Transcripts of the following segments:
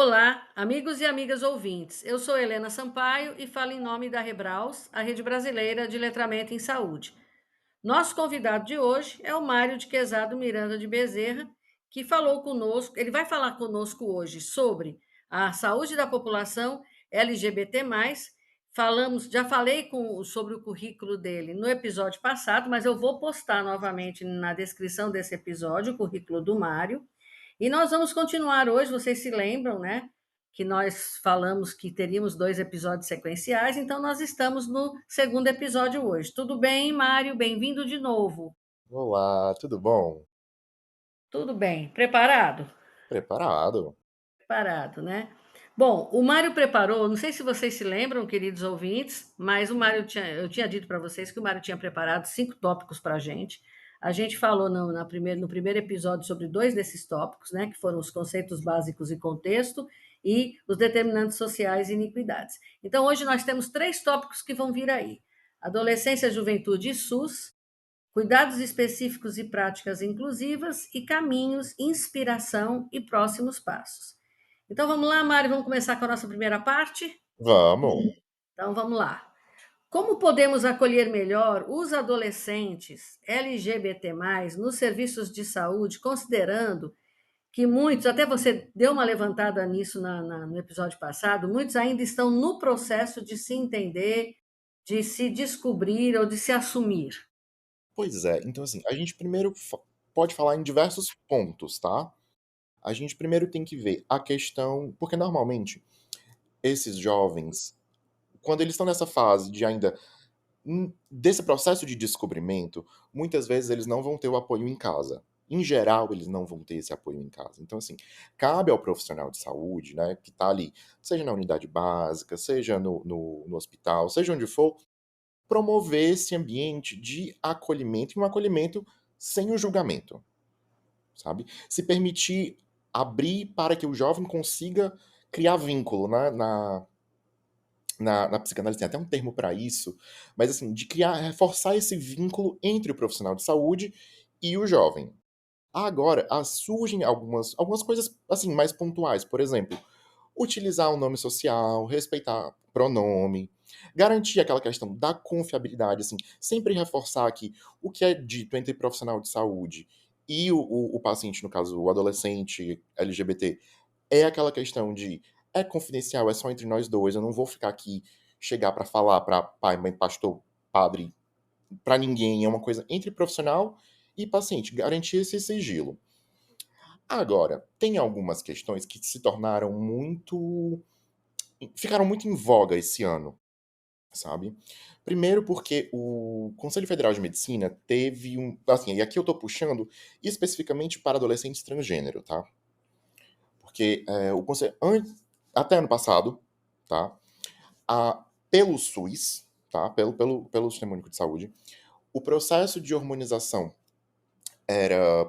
Olá, amigos e amigas ouvintes. Eu sou Helena Sampaio e falo em nome da Rebraus, a Rede Brasileira de Letramento em Saúde. Nosso convidado de hoje é o Mário de Quezado Miranda de Bezerra, que falou conosco, ele vai falar conosco hoje sobre a saúde da população LGBT+. Já falei sobre o currículo dele no episódio passado, mas eu vou postar novamente na descrição desse episódio o currículo do Mário. E nós vamos continuar hoje, vocês se lembram, né? Que nós falamos que teríamos 2 episódios sequenciais, então nós estamos no segundo episódio hoje. Tudo bem, Mário? Bem-vindo de novo. Olá, tudo bom? Tudo bem. Preparado? Preparado? Preparado, né? Bom, o Mário preparou, não sei se vocês se lembram, queridos ouvintes, mas eu tinha dito para vocês que o Mário tinha preparado 5 tópicos para a gente. A gente falou no primeiro episódio sobre 2 desses tópicos, né, que foram os conceitos básicos e contexto e os determinantes sociais e iniquidades. Então, hoje nós temos 3 tópicos que vão vir aí: adolescência, juventude e SUS, cuidados específicos e práticas inclusivas e caminhos, inspiração e próximos passos. Então vamos lá, Mário, vamos começar com a nossa primeira parte? Vamos. Então vamos lá. Como podemos acolher melhor os adolescentes LGBT+, nos serviços de saúde, considerando que muitos, até você deu uma levantada nisso no episódio passado, muitos ainda estão no processo de se entender, de se descobrir ou de se assumir. Pois é, então assim, a gente primeiro pode falar em diversos pontos, tá? A gente primeiro tem que ver a questão, porque normalmente esses jovens, quando eles estão nessa fase de ainda desse processo de descobrimento, muitas vezes eles não vão ter o apoio em casa. Em geral, eles não vão ter esse apoio em casa. Então, assim, cabe ao profissional de saúde, né, que tá ali, seja na unidade básica, seja no hospital, seja onde for, promover esse ambiente de acolhimento, e um acolhimento sem o julgamento, sabe? Se permitir abrir para que o jovem consiga criar vínculo, né, na psicanálise tem até um termo para isso, mas assim, de criar, reforçar esse vínculo entre o profissional de saúde e o jovem. Agora, surgem algumas coisas assim mais pontuais, por exemplo, utilizar o nome social, respeitar pronome, garantir aquela questão da confiabilidade, assim, sempre reforçar que o que é dito entre profissional de saúde e o paciente, no caso, o adolescente LGBT, é aquela questão de é confidencial, é só entre nós dois, eu não vou ficar aqui, chegar para falar para pai, mãe, pastor, padre, para ninguém, é uma coisa entre profissional e paciente, garantir esse sigilo. Agora, tem algumas questões que se tornaram muito ficaram muito em voga esse ano, sabe. Primeiro porque o Conselho Federal de Medicina teve assim, e aqui eu tô puxando especificamente para adolescentes transgênero, tá. Porque, o conselho até ano passado, tá, pelo SUS, tá, pelo Sistema Único de Saúde, o processo de hormonização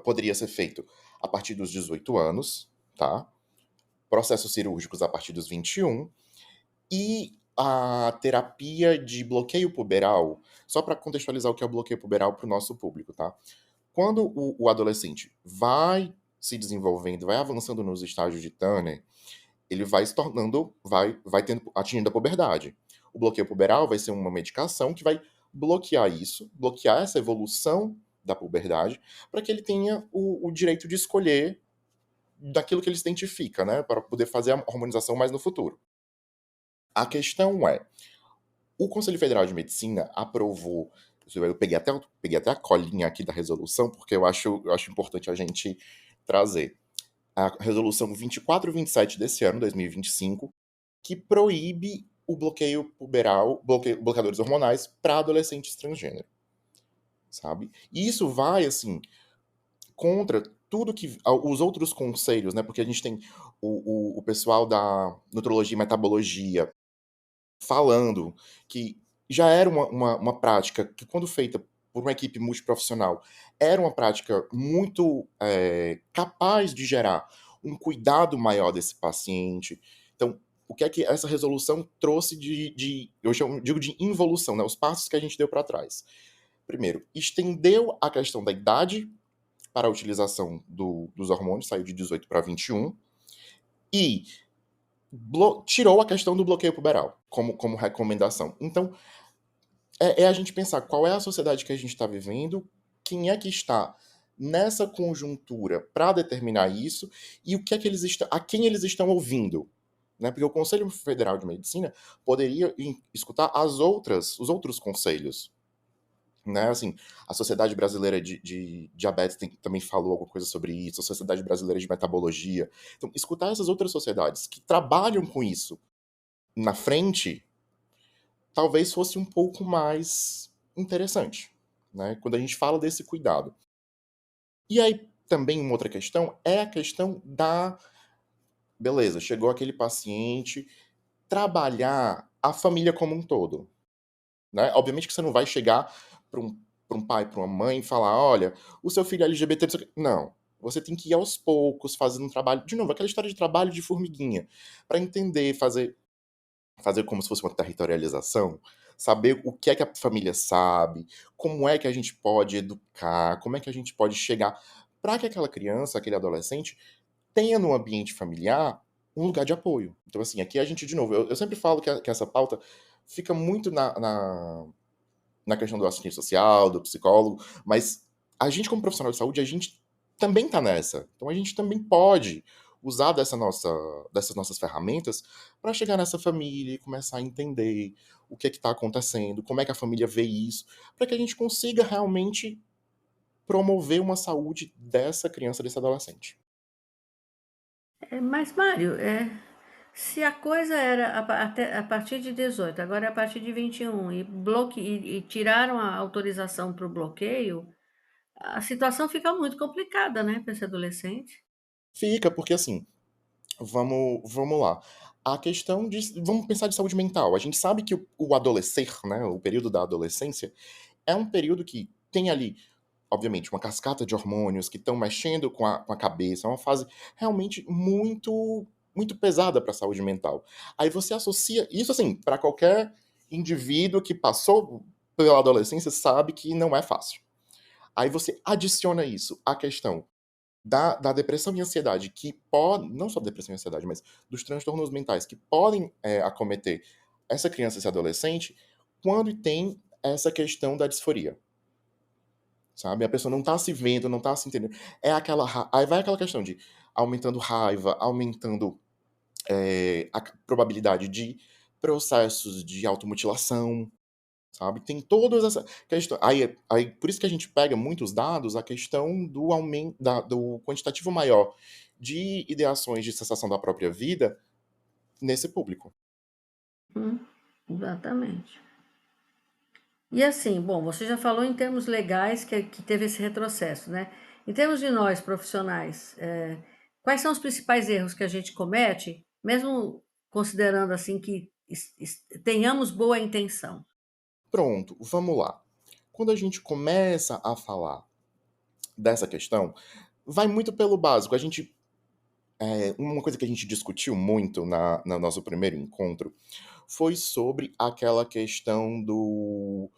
poderia ser feito a partir dos 18 anos, tá, processos cirúrgicos a partir dos 21, e a terapia de bloqueio puberal, só para contextualizar o que é o bloqueio puberal para o nosso público, tá? Quando o adolescente vai se desenvolvendo, vai avançando nos estágios de Turner, ele vai se tornando, atingindo a puberdade. O bloqueio puberal vai ser uma medicação que vai bloquear isso, bloquear essa evolução da puberdade, para que ele tenha o direito de escolher daquilo que ele se identifica, né? Para poder fazer a hormonização mais no futuro. A questão é, o Conselho Federal de Medicina aprovou. Eu peguei até a colinha aqui da resolução, porque eu acho importante a gente trazer. A resolução 2427 desse ano, 2025, que proíbe o bloqueio puberal, bloqueadores hormonais para adolescentes transgênero, sabe? E isso vai, assim, contra tudo que os outros conselhos, né? Porque a gente tem o pessoal da nutrologia e metabologia falando que já era uma prática que, quando feita por uma equipe multiprofissional, era uma prática muito capaz de gerar um cuidado maior desse paciente. Então, o que é que essa resolução trouxe digo de involução, né? Os passos que a gente deu para trás. Primeiro, estendeu a questão da idade para a utilização dos hormônios, saiu de 18 para 21, e tirou a questão do bloqueio puberal como recomendação. Então, a gente pensar qual é a sociedade que a gente está vivendo, quem é que está nessa conjuntura para determinar isso e o que é que a quem eles estão ouvindo. Né? Porque o Conselho Federal de Medicina poderia escutar os outros conselhos. Né? Assim, a Sociedade Brasileira de Diabetes também falou alguma coisa sobre isso, a Sociedade Brasileira de Metabologia. Então, escutar essas outras sociedades que trabalham com isso na frente talvez fosse um pouco mais interessante, né? Quando a gente fala desse cuidado. E aí, também uma outra questão é a questão da. Beleza, chegou aquele paciente, trabalhar a família como um todo. Né? Obviamente que você não vai chegar para um pai, para uma mãe e falar: olha, o seu filho é LGBT. Não. Você tem que ir aos poucos, fazendo um trabalho. De novo, aquela história de trabalho de formiguinha. Para entender, fazer como se fosse uma territorialização, saber o que é que a família sabe, como é que a gente pode educar, como é que a gente pode chegar para que aquela criança, aquele adolescente, tenha no ambiente familiar um lugar de apoio. Então, assim, aqui a gente, de novo, eu sempre falo que essa pauta fica muito na questão do assistente social, do psicólogo, mas a gente, como profissional de saúde, a gente também tá nessa. Então a gente também pode usar dessas nossas ferramentas para chegar nessa família e começar a entender o que é que está acontecendo, como é que a família vê isso, para que a gente consiga realmente promover uma saúde dessa criança, desse adolescente. Mas, Mário, se a coisa era até a partir de 18, agora é a partir de 21, e tiraram a autorização para o bloqueio, a situação fica muito complicada, né, para esse adolescente. Fica, porque assim, vamos lá. A questão de. Vamos pensar de saúde mental. A gente sabe que o adolescer, né, o período da adolescência, é um período que tem ali, obviamente, uma cascata de hormônios que estão mexendo com a cabeça. É uma fase realmente muito pesada para a saúde mental. Aí você associa. Isso, assim, para qualquer indivíduo que passou pela adolescência, sabe que não é fácil. Aí você adiciona isso à questão da depressão e ansiedade, que pode, não só depressão e ansiedade, mas dos transtornos mentais que podem acometer essa criança, esse adolescente, quando tem essa questão da disforia, sabe? A pessoa não tá se vendo, não tá se entendendo. Aí vai aquela questão de aumentando raiva, aumentando a probabilidade de processos de automutilação, sabe? Tem todas essa questão. Aí, por isso que a gente pega muitos dados, a questão do aumento, do quantitativo maior de ideações de cessação da própria vida nesse público. Hum, exatamente. E assim, bom, você já falou em termos legais que teve esse retrocesso, né? Em termos de nós, profissionais, quais são os principais erros que a gente comete, mesmo considerando assim que tenhamos boa intenção? Pronto, vamos lá. Quando a gente começa a falar dessa questão, vai muito pelo básico. Uma coisa que a gente discutiu muito no nosso primeiro encontro foi sobre aquela questão do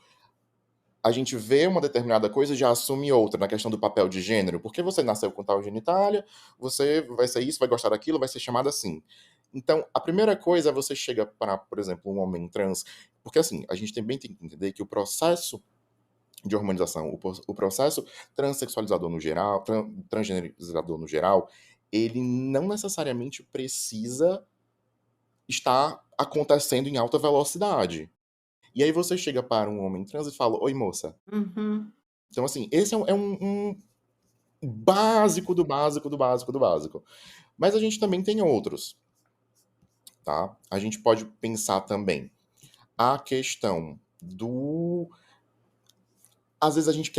a gente vê uma determinada coisa e já assume outra, na questão do papel de gênero. Porque você nasceu com tal genitália, você vai ser isso, vai gostar daquilo, vai ser chamado assim. Então, a primeira coisa é você chega para, por exemplo, um homem trans, porque assim, a gente também tem que entender que o processo de hormonização, o processo transexualizador no geral, transgenerizador no geral, ele não necessariamente precisa estar acontecendo em alta velocidade. E aí você chega para um homem trans e fala: oi, moça. Uhum. Então, assim, esse um básico do básico do básico do básico. Mas a gente também tem outros, tá? A gente pode pensar também a questão do. Às vezes a gente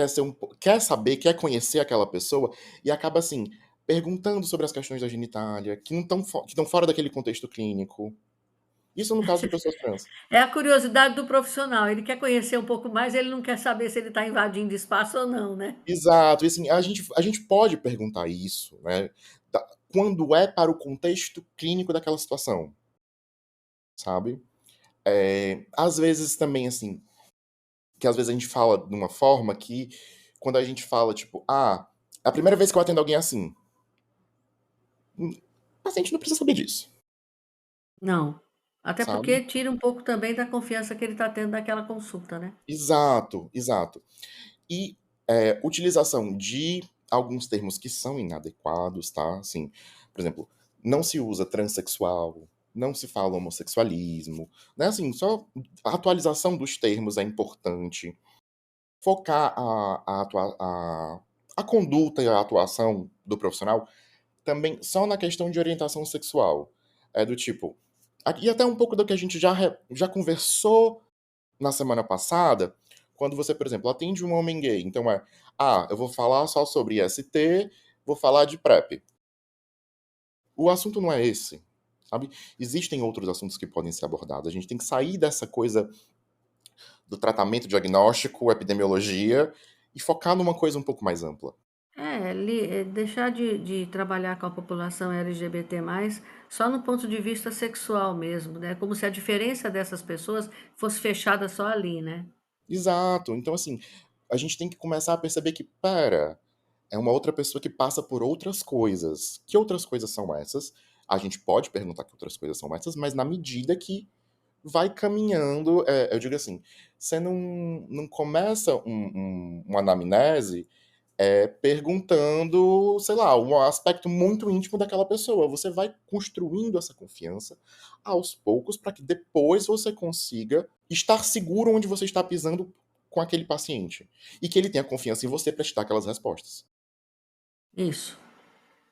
quer saber, quer conhecer aquela pessoa e acaba assim, perguntando sobre as questões da genitália, que estão fora daquele contexto clínico. Isso no caso de pessoas trans. É a curiosidade do profissional, ele quer conhecer um pouco mais, ele não quer saber se ele está invadindo espaço ou não, né? Exato, e assim, a gente pode perguntar isso, né? Quando é para o contexto clínico daquela situação, sabe? Às vezes também, assim, que às vezes a gente fala de uma forma que, quando a gente fala, tipo, é a primeira vez que eu atendo alguém assim. O paciente não precisa saber disso. Não. Até sabe? porque tira um pouco também da confiança que ele está tendo naquela consulta, né? Exato, exato. E utilização de alguns termos que são inadequados, tá? Assim, por exemplo, não se usa transexual, não se fala homossexualismo, né? Assim, só a atualização dos termos é importante. Focar a conduta e a atuação do profissional também só na questão de orientação sexual. É do tipo. E até um pouco do que a gente já conversou na semana passada, quando você, por exemplo, atende um homem gay. Então eu vou falar só sobre ST, vou falar de PrEP. O assunto não é esse, sabe? Existem outros assuntos que podem ser abordados. A gente tem que sair dessa coisa do tratamento diagnóstico, epidemiologia, e focar numa coisa um pouco mais ampla. Deixar de trabalhar com a população LGBT+, só no ponto de vista sexual mesmo, né? Como se a diferença dessas pessoas fosse fechada só ali, né? Exato. Então, assim, a gente tem que começar a perceber que, pera, é uma outra pessoa que passa por outras coisas. Que outras coisas são essas? A gente pode perguntar que outras coisas são essas, mas na medida que vai caminhando, eu digo assim, você não começa uma anamnese perguntando, sei lá, um aspecto muito íntimo daquela pessoa. Você vai construindo essa confiança aos poucos para que depois você consiga estar seguro onde você está pisando com aquele paciente. E que ele tenha confiança em você para te dar aquelas respostas. Isso,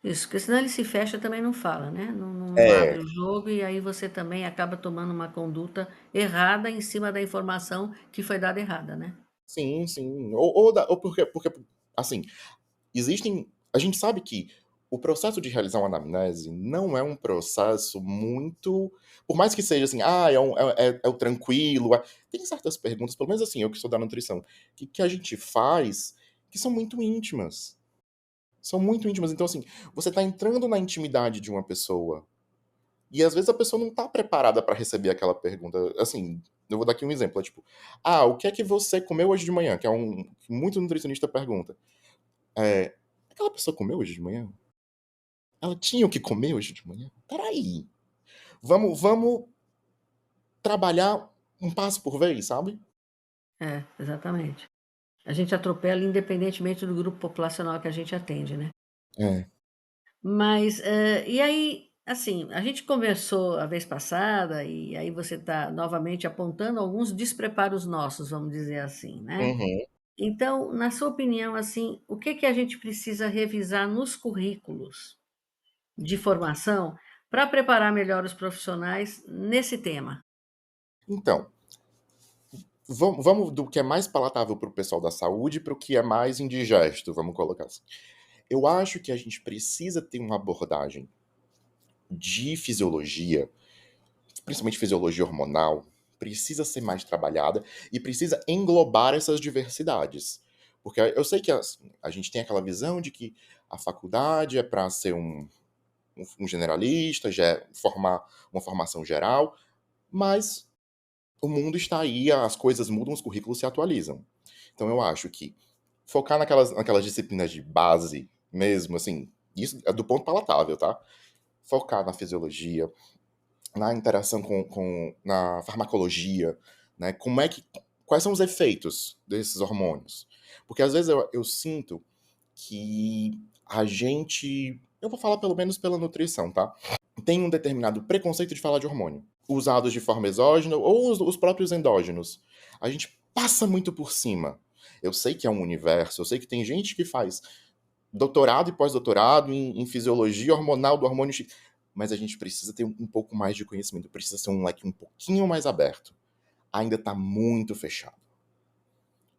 isso, porque senão ele se fecha também não fala, né? Não É, abre o jogo e aí você também acaba tomando uma conduta errada em cima da informação que foi dada errada, né? sim, sim. Ou porque, assim, existem. A gente sabe que o processo de realizar uma anamnese não é um processo muito. Por mais que seja assim, é o tranquilo. Tem certas perguntas, pelo menos assim, eu que sou da nutrição, que a gente faz que são muito íntimas. São muito íntimas. Então, assim, você tá entrando na intimidade de uma pessoa. E às vezes a pessoa não tá preparada para receber aquela pergunta. Assim, eu vou dar aqui um exemplo. É tipo, o que é que você comeu hoje de manhã? Que é um que muito nutricionista pergunta. É, aquela pessoa comeu hoje de manhã? Ela tinha o que comer hoje de manhã? Peraí. Vamos trabalhar um passo por vez, sabe? É, exatamente. A gente atropela independentemente do grupo populacional que a gente atende, né? É. Mas, e aí, assim, a gente conversou a vez passada, e aí você está novamente apontando alguns despreparos nossos, vamos dizer assim, né. Uhum. Então, na sua opinião, assim, o que que a gente precisa revisar nos currículos de formação para preparar melhor os profissionais nesse tema? Então, vamos do que é mais palatável para o pessoal da saúde para o que é mais indigesto, vamos colocar assim. Eu acho que a gente precisa ter uma abordagem de fisiologia, principalmente fisiologia hormonal, precisa ser mais trabalhada e precisa englobar essas diversidades. Porque eu sei que a gente tem aquela visão de que a faculdade é para ser um generalista, formar uma formação geral, mas o mundo está aí, as coisas mudam, os currículos se atualizam. Então eu acho que focar naquelas disciplinas de base mesmo, assim, isso é do ponto palatável, tá? Focar na fisiologia, na interação na farmacologia, né? Quais são os efeitos desses hormônios? Porque às vezes eu sinto que a gente, eu vou falar pelo menos pela nutrição, tá? Tem um determinado preconceito de falar de hormônio, usados de forma exógena ou os próprios endógenos. A gente passa muito por cima. Eu sei que é um universo, eu sei que tem gente que faz doutorado e pós-doutorado em fisiologia hormonal do hormônio X, mas a gente precisa ter um pouco mais de conhecimento, precisa ser um leque um pouquinho mais aberto. Ainda está muito fechado.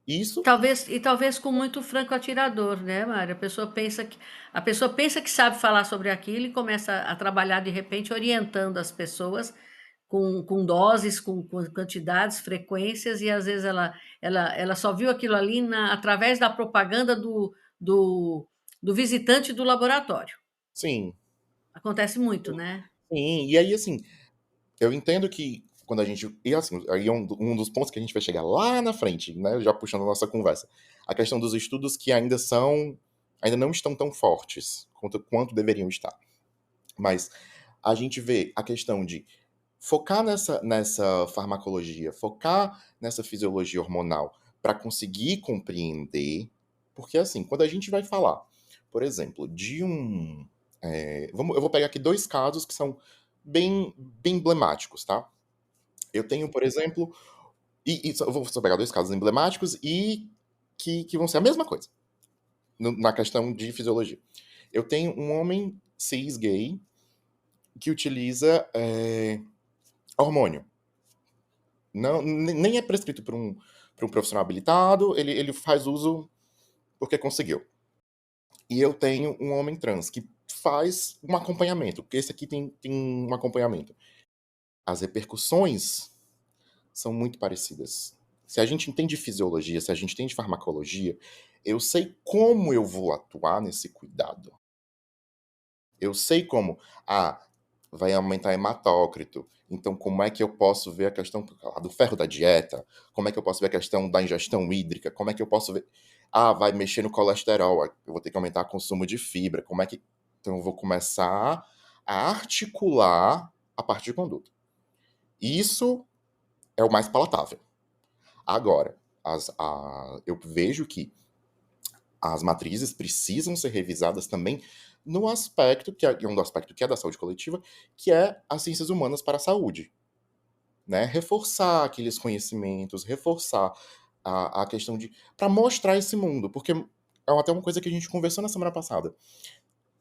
Isso, Talvez com muito franco atirador, né, Mário? A pessoa pensa que sabe falar sobre aquilo e começa a trabalhar de repente orientando as pessoas com doses, com quantidades, frequências, e às vezes ela só viu aquilo ali através da propaganda do, do visitante do laboratório. sim, Acontece muito, né? sim. E aí, assim, eu entendo que quando a gente. E assim, aí é um dos pontos que a gente vai chegar lá na frente, né? Já puxando a nossa conversa. A questão dos estudos que ainda não estão tão fortes quanto deveriam estar. Mas a gente vê a questão de focar nessa farmacologia, focar nessa fisiologia hormonal para conseguir compreender, porque assim, quando a gente vai falar, por exemplo, de eu vou pegar aqui 2 casos que são bem emblemáticos, tá. Eu tenho, por exemplo, eu vou só pegar 2 casos emblemáticos e que vão ser a mesma coisa, na questão de fisiologia. Eu tenho um homem cis gay que utiliza, hormônio. Não, nem é prescrito por um profissional habilitado, ele faz uso porque conseguiu. E eu tenho um homem trans que faz um acompanhamento, porque esse aqui tem um acompanhamento. As repercussões são muito parecidas. Se a gente entende fisiologia, se a gente entende farmacologia, eu sei como eu vou atuar nesse cuidado. Eu sei como, vai aumentar hematócrito, então como é que eu posso ver a questão do ferro da dieta? Como é que eu posso ver a questão da ingestão hídrica? Como é que eu posso ver, vai mexer no colesterol, eu vou ter que aumentar o consumo de fibra, como é que, então eu vou começar a articular a parte de conduta. Isso é o mais palatável. Agora, eu vejo que as matrizes precisam ser revisadas também no aspecto um aspecto que é da saúde coletiva, que é as ciências humanas para a saúde, né? Reforçar aqueles conhecimentos, reforçar a questão de para mostrar esse mundo, porque é até uma coisa que a gente conversou na semana passada.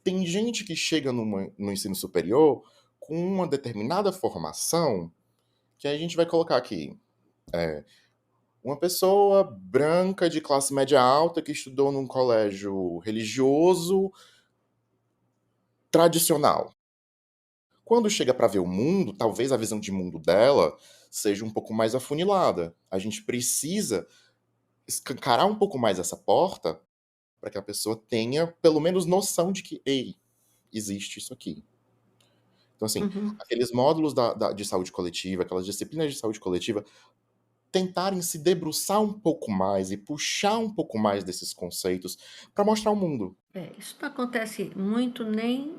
Tem gente que chega no ensino superior com uma determinada formação que a gente vai colocar aqui, uma pessoa branca de classe média alta que estudou num colégio religioso tradicional. Quando chega para ver o mundo, talvez a visão de mundo dela seja um pouco mais afunilada. A gente precisa escancarar um pouco mais essa porta para que a pessoa tenha pelo menos noção de que, ei, existe isso aqui. Então, assim, Uhum. aqueles módulos de saúde coletiva, aquelas disciplinas de saúde coletiva, tentarem se debruçar um pouco mais e puxar um pouco mais desses conceitos para mostrar o mundo. Isso não acontece muito nem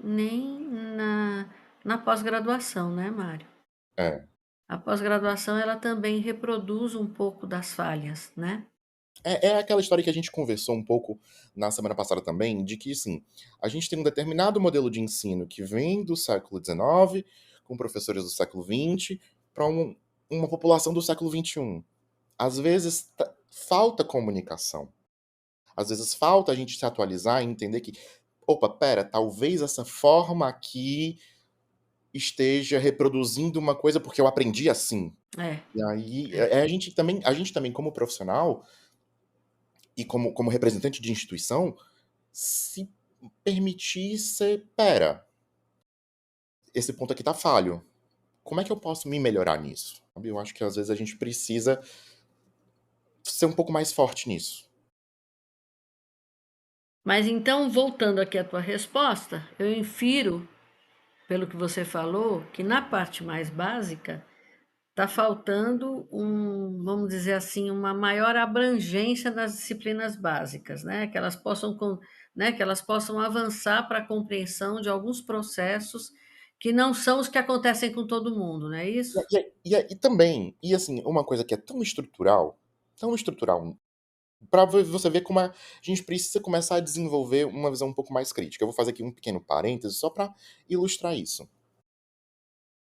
na pós-graduação, né, Mário? É. A pós-graduação ela também reproduz um pouco das falhas, né? É aquela história que a gente conversou um pouco na semana passada também, de que, assim, a gente tem um determinado modelo de ensino que vem do século XIX, com professores do século XX, para uma população do século XXI. Às vezes falta comunicação. Às vezes falta a gente se atualizar e entender que, opa, pera, talvez essa forma aqui esteja reproduzindo uma coisa porque eu aprendi assim. É, E aí, é. a gente também como profissional e como representante de instituição, se permitir ser, pera, esse ponto aqui tá falho. Como é que eu posso me melhorar nisso? Sabe, eu acho que às vezes a gente precisa ser um pouco mais forte nisso. Mas então, voltando aqui à tua resposta, eu infiro, pelo que você falou, que na parte mais básica está faltando vamos dizer assim, uma maior abrangência nas disciplinas básicas, né? Que elas possam avançar para a compreensão de alguns processos que não são os que acontecem com todo mundo, não é isso? E também, e assim, uma coisa que é tão estrutural, pra você ver como a gente precisa começar a desenvolver uma visão um pouco mais crítica. Eu vou fazer aqui um pequeno parêntese só para ilustrar isso.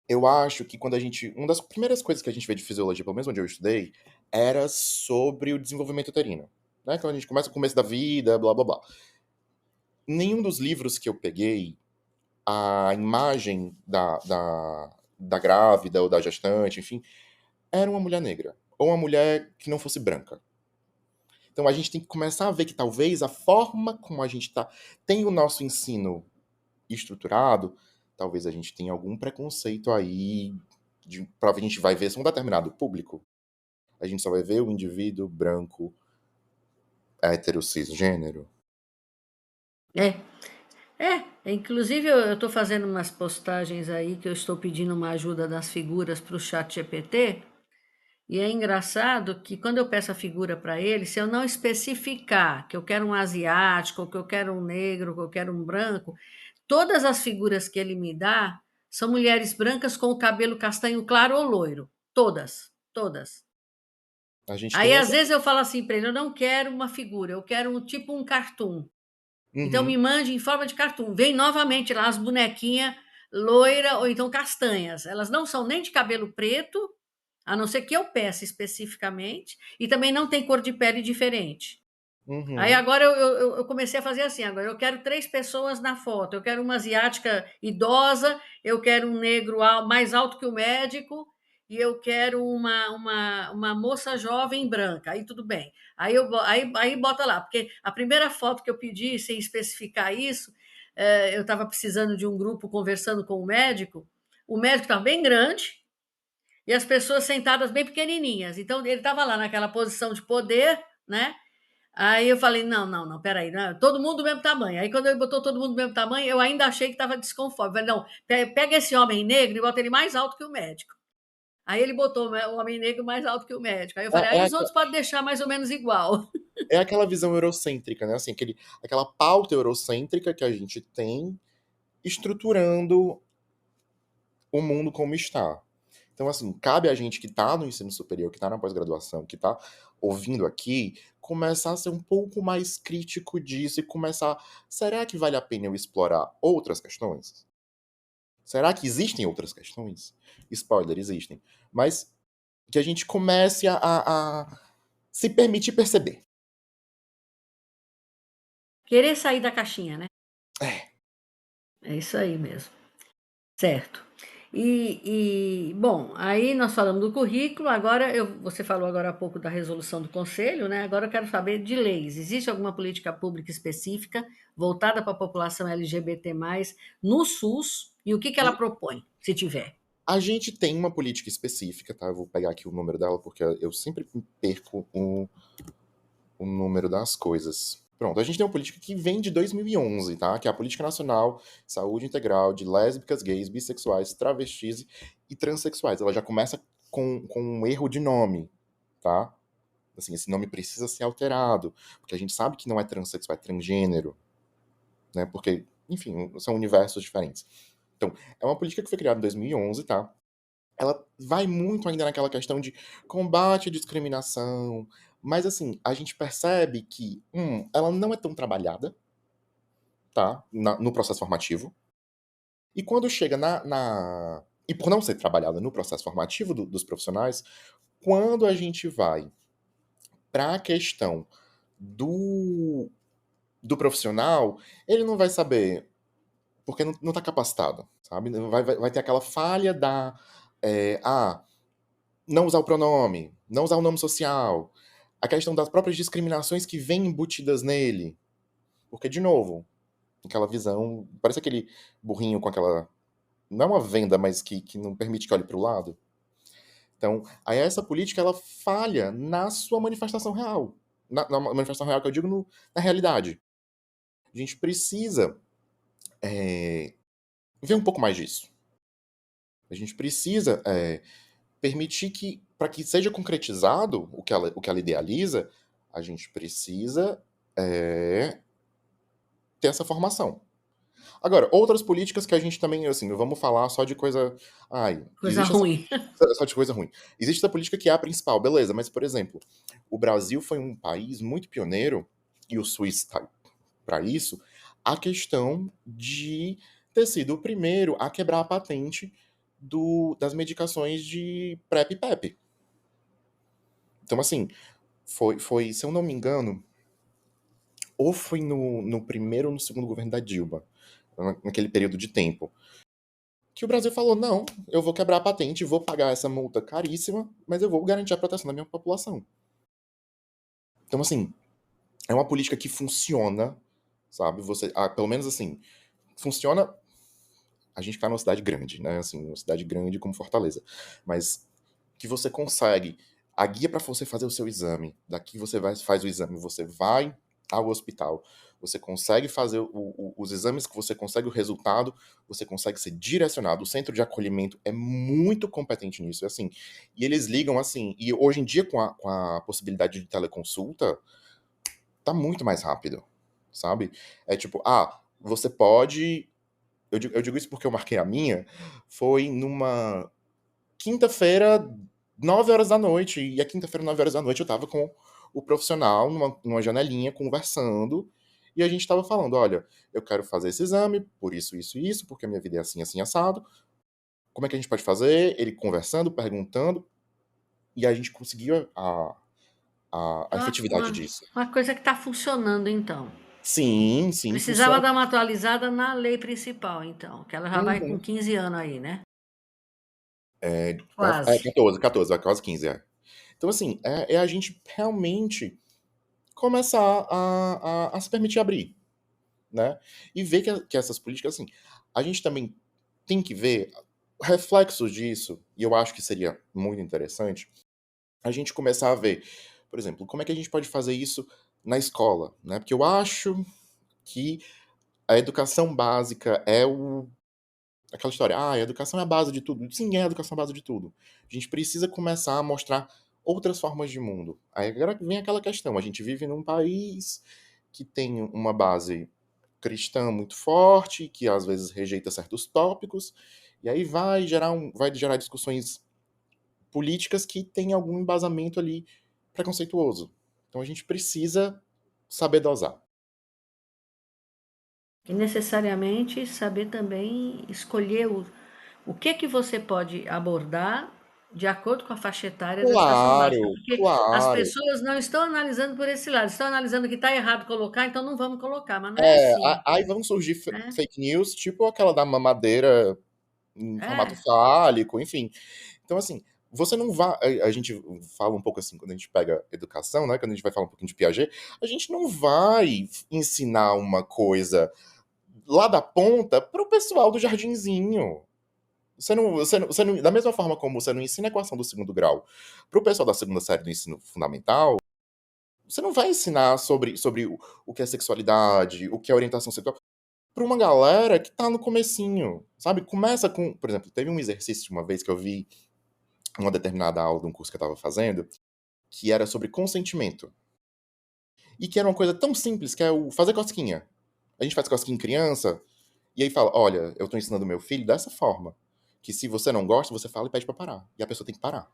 Eu acho que quando a gente uma das primeiras coisas que a gente vê de fisiologia, pelo menos onde eu estudei, era sobre o desenvolvimento uterino, né, quando a gente começa o começo da vida, blá blá blá. Nenhum dos livros que eu peguei, a imagem da grávida ou da gestante, enfim, era uma mulher negra, ou uma mulher que não fosse branca. Então a gente tem que começar a ver que talvez a forma como a gente tem o nosso ensino estruturado, talvez a gente tenha algum preconceito aí, a gente vai ver só um determinado público. A gente só vai ver o indivíduo branco, hétero, cisgênero. É, inclusive eu estou fazendo umas postagens aí que eu estou pedindo uma ajuda das figuras para o chat GPT, e é engraçado que quando eu peço a figura para ele, se eu não especificar que eu quero um asiático, ou que eu quero um negro, que eu quero um branco, todas as figuras que ele me dá são mulheres brancas com o cabelo castanho claro ou loiro. Todas, todas. A gente Aí, tem às essa. vezes, eu falo assim para ele: eu não quero uma figura, eu quero tipo um cartoon. Então, me Uhum, mande em forma de cartoon. Vem novamente lá as bonequinhas loira ou então castanhas. Elas não são nem de cabelo preto, a não ser que eu peça especificamente, e também não tem cor de pele diferente. Aí uhum. agora eu comecei a fazer assim, agora eu quero 3 pessoas na foto, eu quero uma asiática idosa, eu quero um negro mais alto que o médico, e eu quero uma moça jovem branca, aí tudo bem. Aí bota lá, porque a primeira foto que eu pedi, sem especificar isso, eu estava precisando de um grupo conversando com o médico estava bem grande, e as pessoas sentadas bem pequenininhas. Então ele estava lá naquela posição de poder, né? Aí eu falei: não, não, não, peraí, não, todo mundo do mesmo tamanho. Aí quando ele botou todo mundo do mesmo tamanho, eu ainda achei que estava desconforme. Falei: não, pega esse homem negro e bota ele mais alto que o médico. Aí ele botou o homem negro mais alto que o médico. Aí eu falei: É, aí é, os outros podem deixar mais ou menos igual. é aquela visão eurocêntrica, né? Assim, aquela pauta eurocêntrica que a gente tem estruturando o mundo como está. Então, assim, cabe a gente que está no ensino superior, que está na pós-graduação, que está ouvindo aqui, começar a ser um pouco mais crítico disso e começar. Será que vale a pena eu explorar outras questões? Será que existem outras questões? Spoiler, existem. Mas que a gente comece a se permitir perceber. Querer sair da caixinha, né? É, É isso aí mesmo. Certo. Bom, aí nós falamos do currículo, agora você falou agora há pouco da resolução do conselho, né? Agora eu quero saber de leis. Existe alguma política pública específica voltada para a população LGBT+, no SUS? E o que ela propõe, se tiver? a gente tem uma política específica, tá? Eu vou pegar aqui o número dela, porque eu sempre perco o número das coisas. Pronto, a gente tem uma política que vem de 2011, tá? Que é a Política Nacional de Saúde Integral de Lésbicas, Gays, Bissexuais, Travestis e Transsexuais. Ela já começa com um erro de nome, tá? Assim, esse nome precisa ser alterado, porque a gente sabe que não é transexual, é transgênero, né? Porque, enfim, são universos diferentes. Então, é uma política que foi criada em 2011, tá? Ela vai muito ainda naquela questão de combate à discriminação, mas assim, a gente percebe que, ela não é tão trabalhada, tá? No processo formativo. E quando chega E por não ser trabalhada no processo formativo dos profissionais, quando a gente vai para a questão do, do profissional, ele não vai saber, porque não está capacitado, sabe? Vai ter aquela falha da. Não usar o pronome, não usar o nome social, a questão das próprias discriminações que vêm embutidas nele. Porque, de novo, aquela visão. Parece aquele burrinho com aquela. Não é uma venda, mas que não permite que olhe para o lado. Então, aí essa política ela falha na sua manifestação real. Na manifestação real que eu digo na realidade. A gente precisa ver um pouco mais disso. A gente precisa permitir que, para que seja concretizado o que ela idealiza, a gente precisa ter essa formação. Agora, outras políticas que a gente também, assim, não vamos falar só de coisa. Ai, Coisa existe essa. ruim. Só de coisa ruim. Existe essa política que é a principal, beleza, mas, por exemplo, o Brasil foi um país muito pioneiro, e o SUS está para isso, a questão de ter sido o primeiro a quebrar a patente das medicações de PrEP e PEP. Então, assim, foi, se eu não me engano, ou foi no primeiro ou no segundo governo da Dilma, naquele período de tempo, que o Brasil falou: não, eu vou quebrar a patente, vou pagar essa multa caríssima, mas eu vou garantir a proteção da minha população. Então, assim, é uma política que funciona, sabe? Pelo menos assim, funciona. A gente tá numa cidade grande, né? Assim, uma cidade grande como Fortaleza. Mas que você consegue. A guia para você fazer o seu exame. Daqui você faz o exame, você vai ao hospital, você consegue fazer os exames, que você consegue o resultado, você consegue ser direcionado. O centro de acolhimento é muito competente nisso, assim. E eles ligam assim. E hoje em dia, com a possibilidade de teleconsulta, tá muito mais rápido, sabe? É tipo, você pode. eu digo isso porque eu marquei a minha, foi numa quinta-feira, 9 horas da noite, e a quinta-feira, 9 horas da noite, eu tava com o profissional numa janelinha conversando, e a gente tava falando: olha, eu quero fazer esse exame, por isso, isso e isso, porque a minha vida é assim, assim, assado. Como é que a gente pode fazer? Ele conversando, perguntando, e a gente conseguiu a efetividade Uma, disso. uma coisa que está funcionando, então. Sim, sim, Precisava funciona. dar uma atualizada na lei principal, então, que ela já vai com Uhum. 15 anos aí, né? É Quase. 14, vai quase 15, é. Então, assim, é a gente realmente começar a se permitir abrir, né? E ver que essas políticas, assim, a gente também tem que ver reflexos disso, e eu acho que seria muito interessante a gente começar a ver, por exemplo, como é que a gente pode fazer isso na escola, né? Porque eu acho que a educação básica é aquela história, a educação é a base de tudo. Sim, é a educação a base de tudo. A gente precisa começar a mostrar outras formas de mundo. Aí agora vem aquela questão, a gente vive num país que tem uma base cristã muito forte, que às vezes rejeita certos tópicos, e aí vai gerar discussões políticas que têm algum embasamento ali preconceituoso. Então a gente precisa saber dosar. E necessariamente saber também escolher o que você pode abordar de acordo com a faixa etária da educação básica, Claro, porque as claro. pessoas não estão analisando por esse lado, estão analisando que está errado colocar, então não vamos colocar, mas não é assim, Aí vão surgir né? fake news, tipo aquela da mamadeira em formato É, fálico, enfim. Então, assim, você não vai. A gente fala um pouco assim, quando a gente pega educação, né? Quando a gente vai falar um pouquinho de Piaget, a gente não vai ensinar uma coisa lá da ponta pro pessoal do jardinzinho. Da mesma forma como você não ensina a equação do segundo grau pro pessoal da segunda série do ensino fundamental, você não vai ensinar sobre o que é sexualidade, o que é orientação sexual, pra uma galera que tá no comecinho, sabe? Começa com, por exemplo, teve um exercício de uma vez que eu vi uma determinada aula de um curso que eu tava fazendo, que era sobre consentimento. E que era uma coisa tão simples, que é o fazer cosquinha. A gente faz cosquinha em criança, e aí fala, olha, eu tô ensinando meu filho dessa forma, que se você não gosta, você fala e pede pra parar. E a pessoa tem que parar.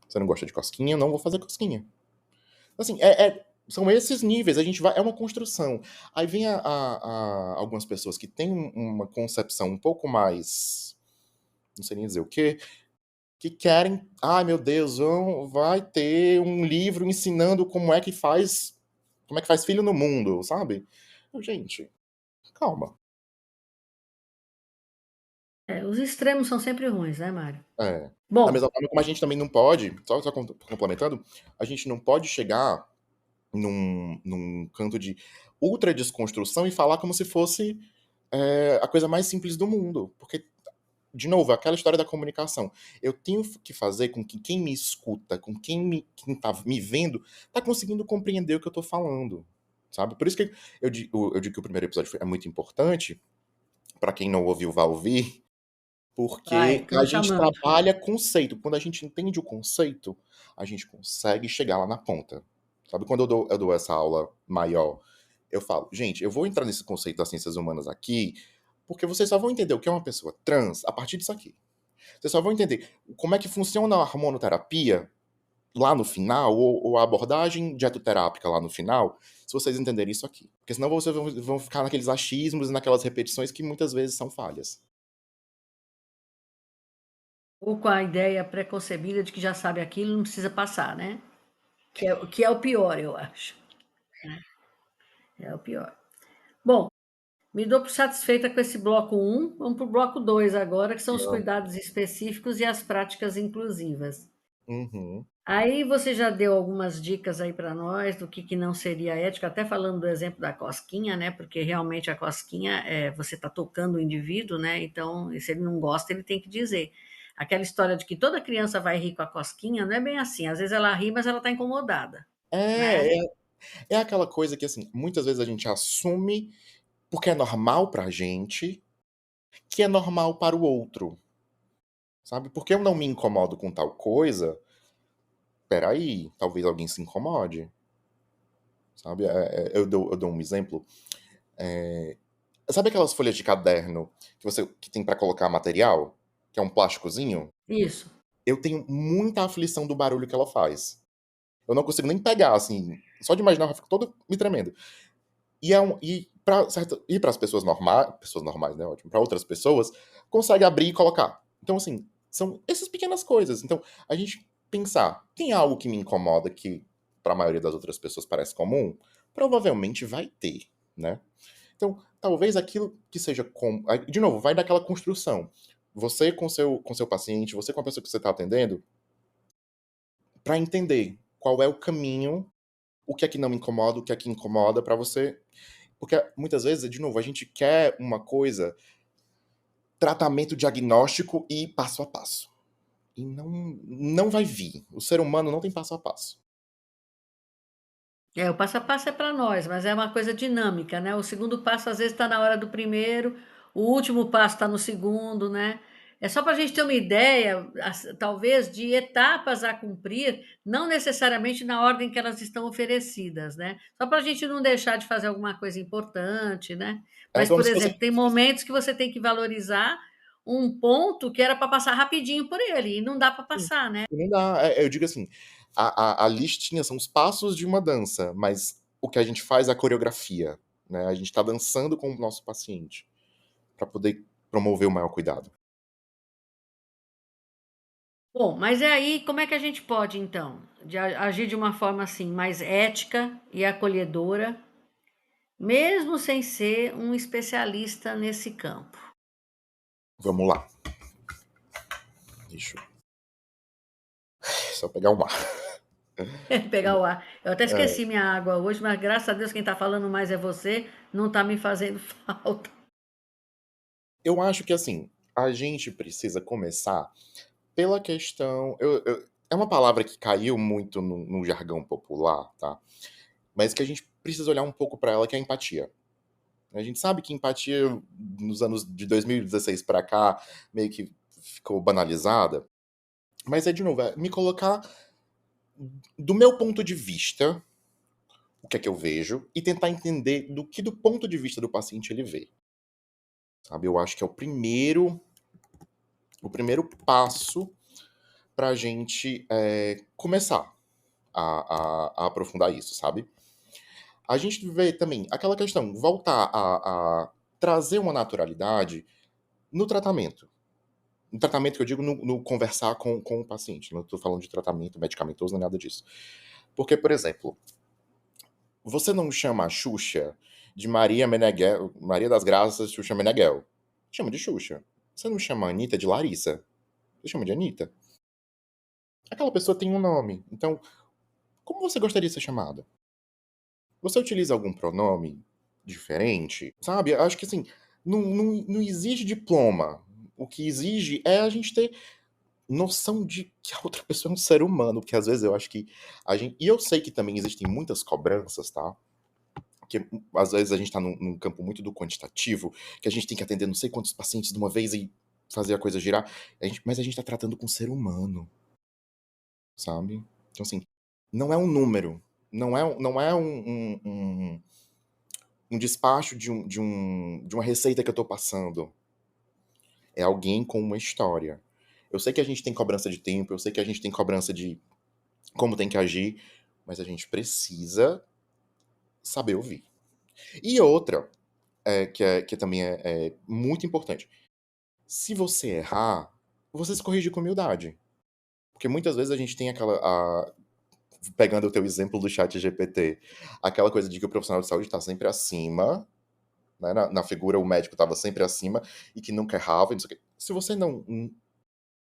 Você não gosta de cosquinha, eu não vou fazer cosquinha. Assim, são esses níveis, a gente vai, é uma construção. Aí vem algumas pessoas que têm uma concepção um pouco mais, não sei nem dizer o quê, que querem, ai meu Deus, vai ter um livro ensinando como é que faz filho no mundo, sabe? Gente, calma. os extremos são sempre ruins, né, Mário? É. Da Bom, mesma forma como a gente também não pode, só complementando, a gente não pode chegar num canto de ultra desconstrução e falar como se fosse a coisa mais simples do mundo. Porque, de novo, aquela história da comunicação. Eu tenho que fazer com que quem me escuta, quem tá me vendo, tá conseguindo compreender o que eu tô falando. Sabe? Por isso que eu digo que o primeiro episódio é muito importante. Pra quem não ouviu, vá ouvir. vai, Porque a estão gente chamando. trabalha conceito. Quando a gente entende o conceito, a gente consegue chegar lá na ponta. Sabe, quando eu dou essa aula maior, eu falo, gente, eu vou entrar nesse conceito das ciências humanas aqui, porque vocês só vão entender o que é uma pessoa trans a partir disso aqui. Vocês só vão entender como é que funciona a hormonoterapia lá no final, ou a abordagem dietoterápica lá no final, se vocês entenderem isso aqui. Porque senão vocês vão ficar naqueles achismos e naquelas repetições que muitas vezes são falhas. Ou com a ideia preconcebida de que já sabe aquilo, não precisa passar, né? Que é o pior, eu acho. É o pior. Bom, me dou por satisfeita com esse bloco um. Vamos para o bloco 2 agora, que são os Não. cuidados específicos e as práticas inclusivas. Uhum. Aí você já deu algumas dicas aí para nós do que não seria ético, até falando do exemplo da cosquinha, né? Porque realmente a cosquinha você está tocando o indivíduo, né? Então, se ele não gosta, ele tem que dizer. Aquela história de que toda criança vai rir com a cosquinha, não é bem assim. Às vezes ela ri, mas ela está incomodada, né? É, é aquela coisa que, assim, muitas vezes a gente assume, porque é normal pra gente, que é normal para o outro, sabe? Porque eu não me incomodo com tal coisa, peraí, talvez alguém se incomode, sabe? Eu dou um exemplo. Sabe aquelas folhas de caderno que tem pra colocar material? Que é um plásticozinho? Isso. Eu tenho muita aflição do barulho que ela faz. Eu não consigo nem pegar, assim, só de imaginar eu fico todo me tremendo. E para as pessoas normais, né, ótimo, para outras pessoas, consegue abrir e colocar. Então, assim, são essas pequenas coisas. Então, a gente pensar, tem algo que me incomoda que para a maioria das outras pessoas parece comum? Provavelmente vai ter, né? Então, talvez aquilo que seja de novo, vai daquela construção. Você com seu paciente, você com a pessoa que você está atendendo, para entender qual é o caminho, o que é que não me incomoda, o que é que incomoda para você. Porque muitas vezes, de novo, a gente quer uma coisa, tratamento diagnóstico e passo a passo. E não vai vir. O ser humano não tem passo a passo. É, o passo a passo é para nós, mas é uma coisa dinâmica, né? O segundo passo às vezes está na hora do primeiro, o último passo está no segundo, né? É só para a gente ter uma ideia, talvez, de etapas a cumprir, não necessariamente na ordem que elas estão oferecidas, né? Só para a gente não deixar de fazer alguma coisa importante, né? É Mas, como por se fosse. exemplo, tem momentos que você tem que valorizar um ponto que era para passar rapidinho por ele, e não dá para passar, né? Não dá. Eu digo assim, a listinha são os passos de uma dança, mas o que a gente faz é a coreografia. Né? A gente está dançando com o nosso paciente para poder promover o maior cuidado. Bom, mas é aí, como é que a gente pode, então, agir de uma forma assim mais ética e acolhedora, mesmo sem ser um especialista nesse campo? Vamos lá. Deixa eu só pegar um ar. Pegar o ar. Eu até É, esqueci minha água hoje, mas graças a Deus quem está falando mais é você, não está me fazendo falta. eu acho que assim, a gente precisa começar pela questão. É uma palavra que caiu muito no jargão popular, tá? Mas que a gente precisa olhar um pouco para ela, que é a empatia. A gente sabe que empatia, nos anos de 2016 para cá, meio que ficou banalizada. Mas de novo, me colocar do meu ponto de vista, o que é que eu vejo, e tentar entender do ponto de vista do paciente ele vê. Sabe? Eu acho que é o primeiro passo para a gente começar a aprofundar isso, sabe? A gente vê também aquela questão, voltar a trazer uma naturalidade no tratamento. No tratamento que eu digo, no conversar com o paciente. Não estou falando de tratamento medicamentoso, nem nada disso. Porque, por exemplo, você não chama a Xuxa de Maria Meneghel, Maria das Graças Xuxa Meneghel. Chama de Xuxa. Você não chama a Anitta de Larissa. Você chama de Anitta. Aquela pessoa tem um nome. Então, como você gostaria de ser chamada? Você utiliza algum pronome diferente? Sabe? Acho que assim, não exige diploma. O que exige é a gente ter noção de que a outra pessoa é um ser humano, porque às vezes eu acho que a gente. E eu sei que também existem muitas cobranças, tá? Que às vezes a gente tá num campo muito do quantitativo, que a gente tem que atender não sei quantos pacientes de uma vez e fazer a coisa girar. Mas a gente tá tratando com um ser humano, sabe? Então, assim, não é um número. Não é um despacho de uma receita que eu tô passando. É alguém com uma história. Eu sei que a gente tem cobrança de tempo, eu sei que a gente tem cobrança de como tem que agir, mas a gente precisa saber ouvir. E outra, que também é muito importante. Se você errar, você se corrige com humildade. Porque muitas vezes a gente tem pegando o teu exemplo do chat GPT, aquela coisa de que o profissional de saúde está sempre acima, né, na figura o médico estava sempre acima e que nunca errava, e não sei o quê. Se você não.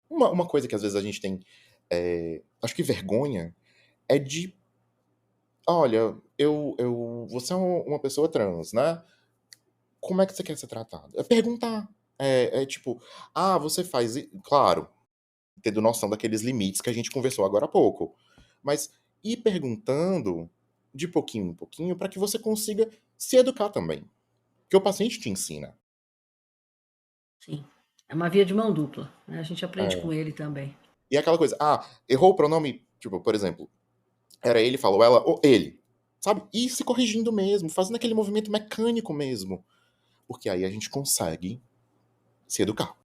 Uma coisa que às vezes a gente tem, acho que vergonha, é de. Olha, você é uma pessoa trans, né? Como é que você quer ser tratado? É perguntar. É tipo, você faz. Claro, tendo noção daqueles limites que a gente conversou agora há pouco. Mas ir perguntando de pouquinho em pouquinho para que você consiga se educar também. Porque o paciente te ensina. Sim, é uma via de mão dupla, né? A gente aprende É. com ele também. E aquela coisa, errou o pronome, tipo, por exemplo, era ele, falou ela, ou ele. Sabe? E se corrigindo mesmo, fazendo aquele movimento mecânico mesmo. porque aí a gente consegue se educar.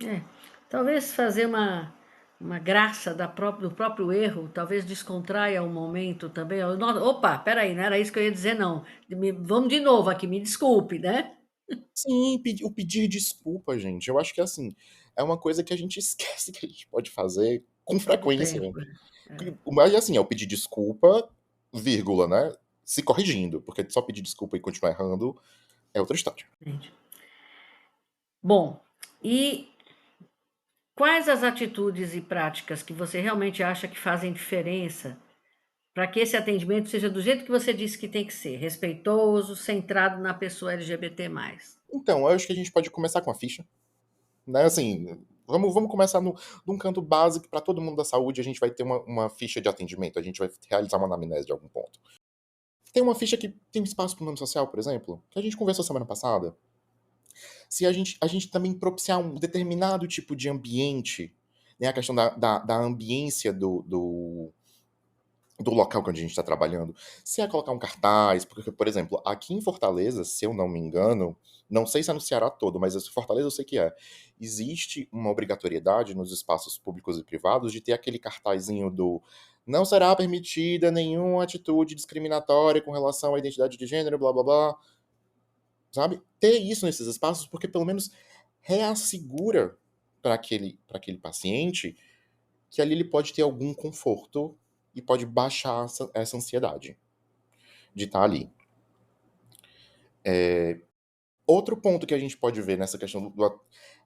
É, talvez fazer uma graça do próprio erro, talvez descontraia o momento também. Opa, peraí, não era isso que eu ia dizer, não. Vamos de novo aqui, me desculpe, né? Sim, o pedir desculpa, gente, eu acho que, assim, é uma coisa que a gente esquece que a gente pode fazer com Todo frequência. tempo. É, Mas, assim, é o pedir desculpa, vírgula, né, se corrigindo, porque só pedir desculpa e continuar errando é outra história. entende? Bom, e quais as atitudes e práticas que você realmente acha que fazem diferença para que esse atendimento seja do jeito que você disse que tem que ser, respeitoso, centrado na pessoa LGBT+. Então, eu acho que a gente pode começar com a ficha, né, assim, vamos começar num canto básico para todo mundo da saúde, a gente vai ter uma ficha de atendimento, a gente vai realizar uma anamnese de algum ponto. Tem uma ficha que tem espaço para o nome social, por exemplo, que a gente conversou semana passada. Se a gente também propiciar um determinado tipo de ambiente, né, a questão da ambiência do local que a gente está trabalhando, se é colocar um cartaz, porque, por exemplo, aqui em Fortaleza, se eu não me engano, não sei se é no Ceará todo, mas em Fortaleza eu sei que é, existe uma obrigatoriedade nos espaços públicos e privados de ter aquele cartazinho do não será permitida nenhuma atitude discriminatória com relação à identidade de gênero, blá blá blá, sabe? Ter isso nesses espaços, porque pelo menos reassegura para aquele paciente que ali ele pode ter algum conforto e pode baixar essa ansiedade de estar ali. Outro ponto que a gente pode ver nessa questão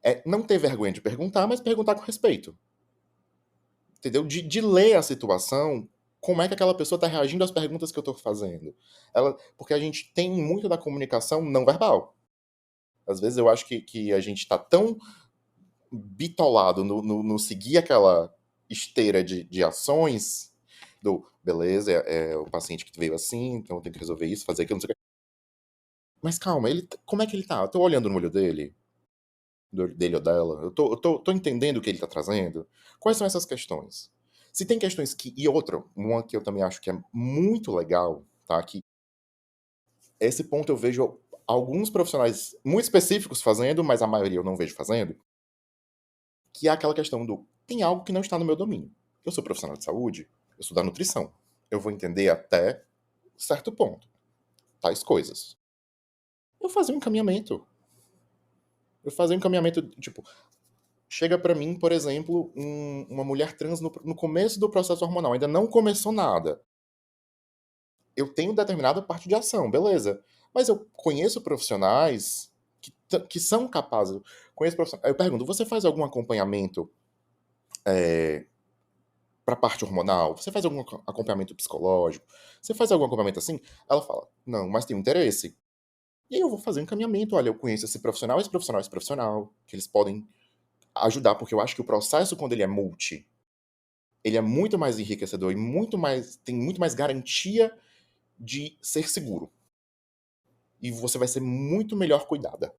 é não ter vergonha de perguntar, mas perguntar com respeito. Entendeu? De ler a situação, como é que aquela pessoa está reagindo às perguntas que eu estou fazendo. Porque a gente tem muito da comunicação não verbal. Às vezes eu acho que a gente está tão bitolado no seguir aquela esteira de ações do beleza, é o paciente que veio assim, então eu tenho que resolver isso, fazer aquilo, não sei o quê. Mas calma, como é que ele tá? Eu tô olhando no olho dele, dele ou dela, eu tô entendendo o que ele tá trazendo. Quais são essas questões? Se tem questões que. E outra, uma que eu também acho que é muito legal, tá? Que esse ponto eu vejo alguns profissionais muito específicos fazendo, mas a maioria eu não vejo fazendo, que é aquela questão do tem algo que não está no meu domínio. Eu sou profissional de saúde, eu sou da nutrição. Eu vou entender até certo ponto, tais coisas. Eu fazia um encaminhamento. Eu fazia um encaminhamento, tipo, chega pra mim, por exemplo, uma mulher trans no começo do processo hormonal, ainda não começou nada. Eu tenho determinada parte de ação, beleza. Mas eu conheço profissionais que são capazes. Conheço profissionais. Aí eu pergunto, você faz algum acompanhamento para a parte hormonal? Você faz algum acompanhamento psicológico? Você faz algum acompanhamento assim? Ela fala, não, mas tem um interesse. E aí eu vou fazer um encaminhamento. Olha, eu conheço esse profissional, esse profissional, esse profissional, que eles podem ajudar, porque eu acho que o processo, quando ele é multi, ele é muito mais enriquecedor e tem muito mais garantia de ser seguro. E você vai ser muito melhor cuidada.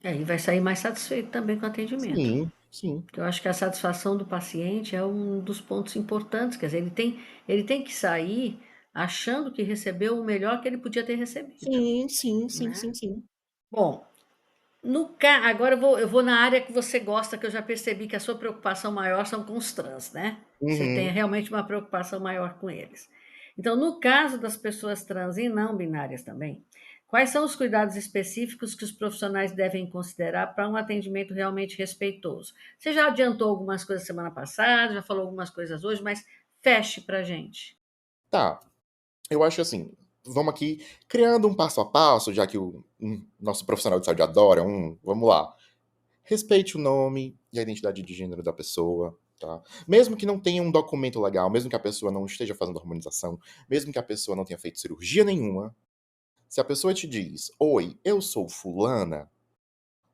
E vai sair mais satisfeito também com o atendimento. Sim, sim. Eu acho que a satisfação do paciente é um dos pontos importantes, quer dizer, ele tem que sair achando que recebeu o melhor que ele podia ter recebido, Sim, sim, sim, né. sim, sim. Bom, agora eu vou na área que você gosta, que eu já percebi que a sua preocupação maior são com os trans, né. Você tem Uhum. realmente uma preocupação maior com eles. Então, no caso das pessoas trans e não binárias também, quais são os cuidados específicos que os profissionais devem considerar para um atendimento realmente respeitoso? Você já adiantou algumas coisas semana passada, já falou algumas coisas hoje, mas feche pra gente. Tá, eu acho assim, vamos aqui criando um passo a passo, já que o nosso profissional de saúde adora vamos lá. Respeite o nome e a identidade de gênero da pessoa, tá? Mesmo que não tenha um documento legal, mesmo que a pessoa não esteja fazendo harmonização, mesmo que a pessoa não tenha feito cirurgia nenhuma, se a pessoa te diz: "Oi, eu sou fulana",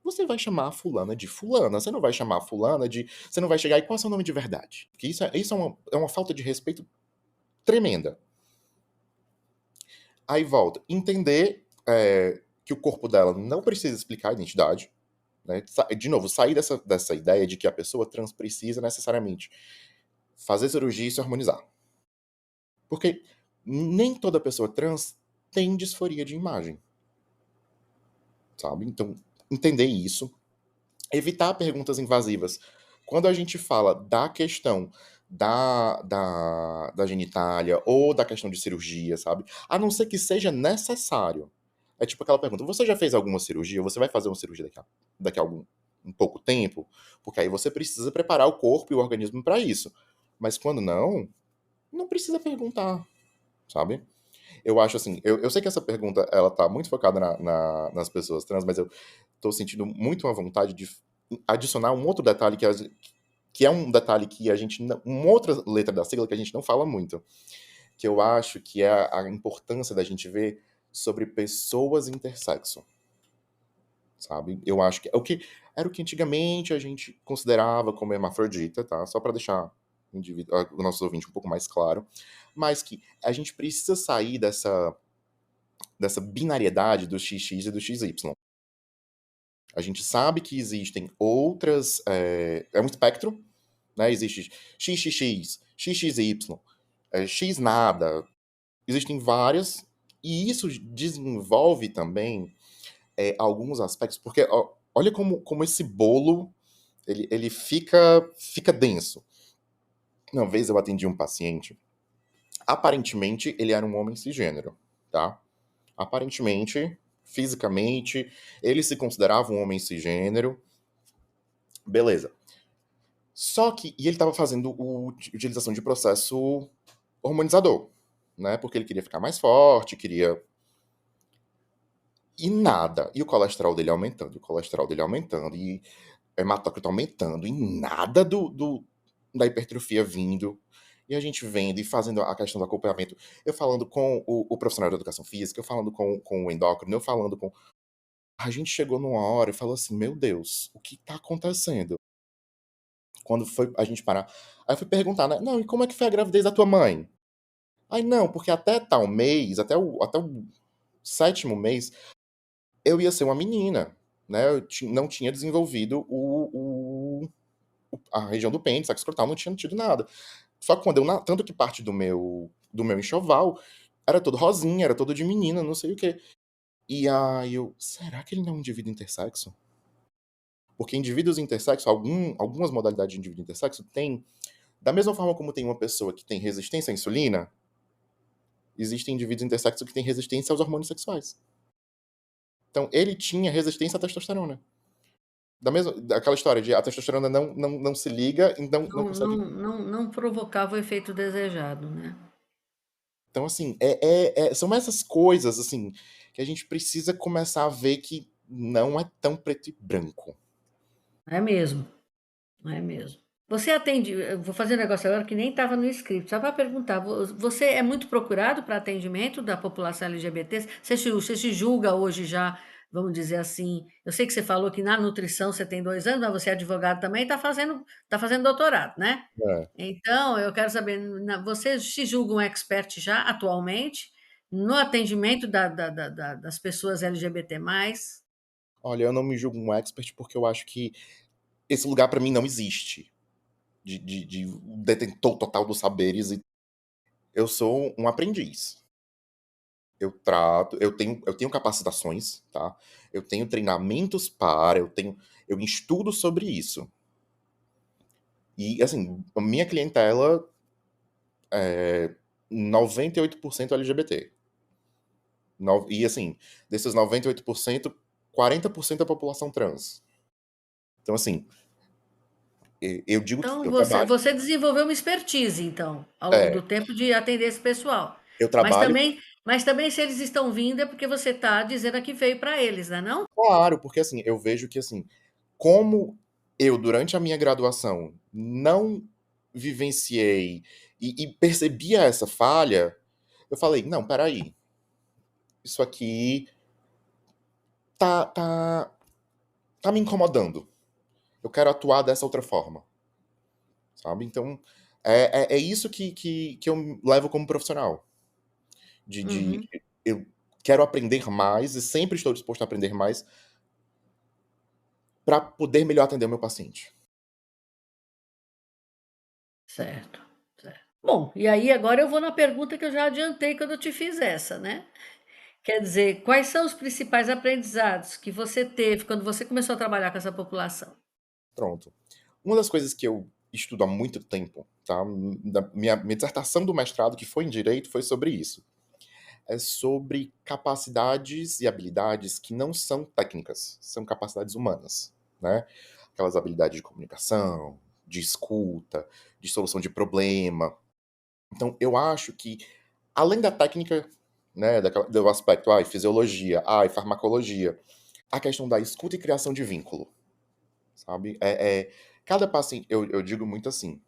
você vai chamar a fulana de fulana, você não vai chamar a fulana de você não vai chegar e: "Qual é o seu nome de verdade?". Porque isso é uma falta de respeito tremenda. Aí volta, entender, que o corpo dela não precisa explicar a identidade, né, de novo, sair dessa ideia de que a pessoa trans precisa necessariamente fazer cirurgia e se harmonizar. Porque nem toda pessoa trans tem disforia de imagem. sabe? Então, entender isso, evitar perguntas invasivas. Quando a gente fala da questão da genitália ou da questão de cirurgia, sabe? A não ser que seja necessário. É tipo aquela pergunta: você já fez alguma cirurgia? Você vai fazer uma cirurgia daqui a um pouco tempo? Porque aí você precisa preparar o corpo e o organismo para isso. Mas quando não, não precisa perguntar, sabe? Eu acho assim, eu sei que essa pergunta ela tá muito focada nas pessoas trans, mas eu tô sentindo muito uma vontade de adicionar um outro detalhe que é um detalhe que a gente não, uma outra letra da sigla que a gente não fala muito, que eu acho que é a importância da gente ver sobre pessoas intersexo, sabe? Eu acho que é o que era o que antigamente a gente considerava como hermafrodita, tá? Só para deixar o nosso ouvinte um pouco mais claro, mas que a gente precisa sair dessa binariedade do XX e do XY. A gente sabe que existem outras. É um espectro, né? Existe XXX, XXY, X nada. Existem várias. E isso desenvolve também alguns aspectos, porque ó, olha como esse bolo ele fica denso. Uma vez eu atendi um paciente, aparentemente ele era um homem cisgênero, tá? Aparentemente, fisicamente, ele se considerava um homem cisgênero, beleza. Só que, e ele estava fazendo utilização de processo hormonizador, né? Porque ele queria ficar mais forte, queria. E nada. E o colesterol dele aumentando, o colesterol dele aumentando, e o hematócrito aumentando, e nada da hipertrofia vindo. E a gente vendo e fazendo a questão do acompanhamento. Eu falando com o profissional de educação física, eu falando com o endócrino, eu falando com. A gente chegou numa hora e falou assim: Meu Deus, o que tá acontecendo? Quando foi a gente parar. Aí eu fui perguntar, né? Não, e como é que foi a gravidez da tua mãe? Aí não, porque até tal mês, até o sétimo mês, eu ia ser uma menina, né? Eu não tinha desenvolvido a região do pênis, sexo escrotal, não tinha tido nada. Só que quando tanto que parte do meu enxoval era todo rosinha, era todo de menina, não sei o quê. E aí eu, será que ele não é um indivíduo intersexo? Porque indivíduos intersexo, algumas modalidades de indivíduo intersexo tem, da mesma forma como tem uma pessoa que tem resistência à insulina, existem indivíduos intersexo que têm resistência aos hormônios sexuais. Então, ele tinha resistência à testosterona. Daquela história de a testosterona não se liga, então não Não, não, consegue. não provocava o efeito desejado, né? Então, assim, são essas coisas, assim, que a gente precisa começar a ver que não é tão preto e branco. É mesmo, é mesmo. Você atende, eu vou fazer um negócio agora que nem estava no script, só para perguntar, você é muito procurado para atendimento da população LGBT? Você se julga hoje já, vamos dizer assim, eu sei que você falou que na nutrição você tem 2 anos, mas você é advogado também e está fazendo doutorado, né? É. Então, eu quero saber, você se julga um expert já atualmente no atendimento das pessoas LGBT+. Olha, eu não me julgo um expert porque eu acho que esse lugar pra mim não existe. De detentor total dos saberes. Eu sou um aprendiz. Eu tenho capacitações, tá? Eu tenho treinamentos eu estudo sobre isso. E, assim, a minha clientela é 98% LGBT. E, assim, desses 98%, 40% é população trans. Então, assim, eu digo que Então, eu você, trabalho. você desenvolveu uma expertise, então, ao longo É, do tempo de atender esse pessoal. eu Mas trabalho. também, mas também se eles estão vindo é porque você está dizendo que veio para eles, né, não? Claro, porque, assim, eu vejo que, assim, como eu, durante a minha graduação, não vivenciei e percebia essa falha, eu falei: não, peraí, isso aqui tá, tá, tá me incomodando. Eu quero atuar dessa outra forma, sabe? Então, é isso que eu levo como profissional. Uhum, Eu quero aprender mais e sempre estou disposto a aprender mais para poder melhor atender o meu paciente. certo, certo. Bom, e aí agora eu vou na pergunta que eu já adiantei quando eu te fiz essa, né? Quer dizer, quais são os principais aprendizados que você teve quando você começou a trabalhar com essa população? Pronto. Uma das coisas que eu estudo há muito tempo, tá, da minha dissertação do mestrado, que foi em direito, foi sobre isso. É sobre capacidades e habilidades que não são técnicas, são capacidades humanas, né. Aquelas habilidades de comunicação, de escuta, de solução de problema. Então eu acho que, além da técnica, né, do aspecto, fisiologia, farmacologia, a questão da escuta e criação de vínculo, sabe. Cada paciente, eu digo muito assim,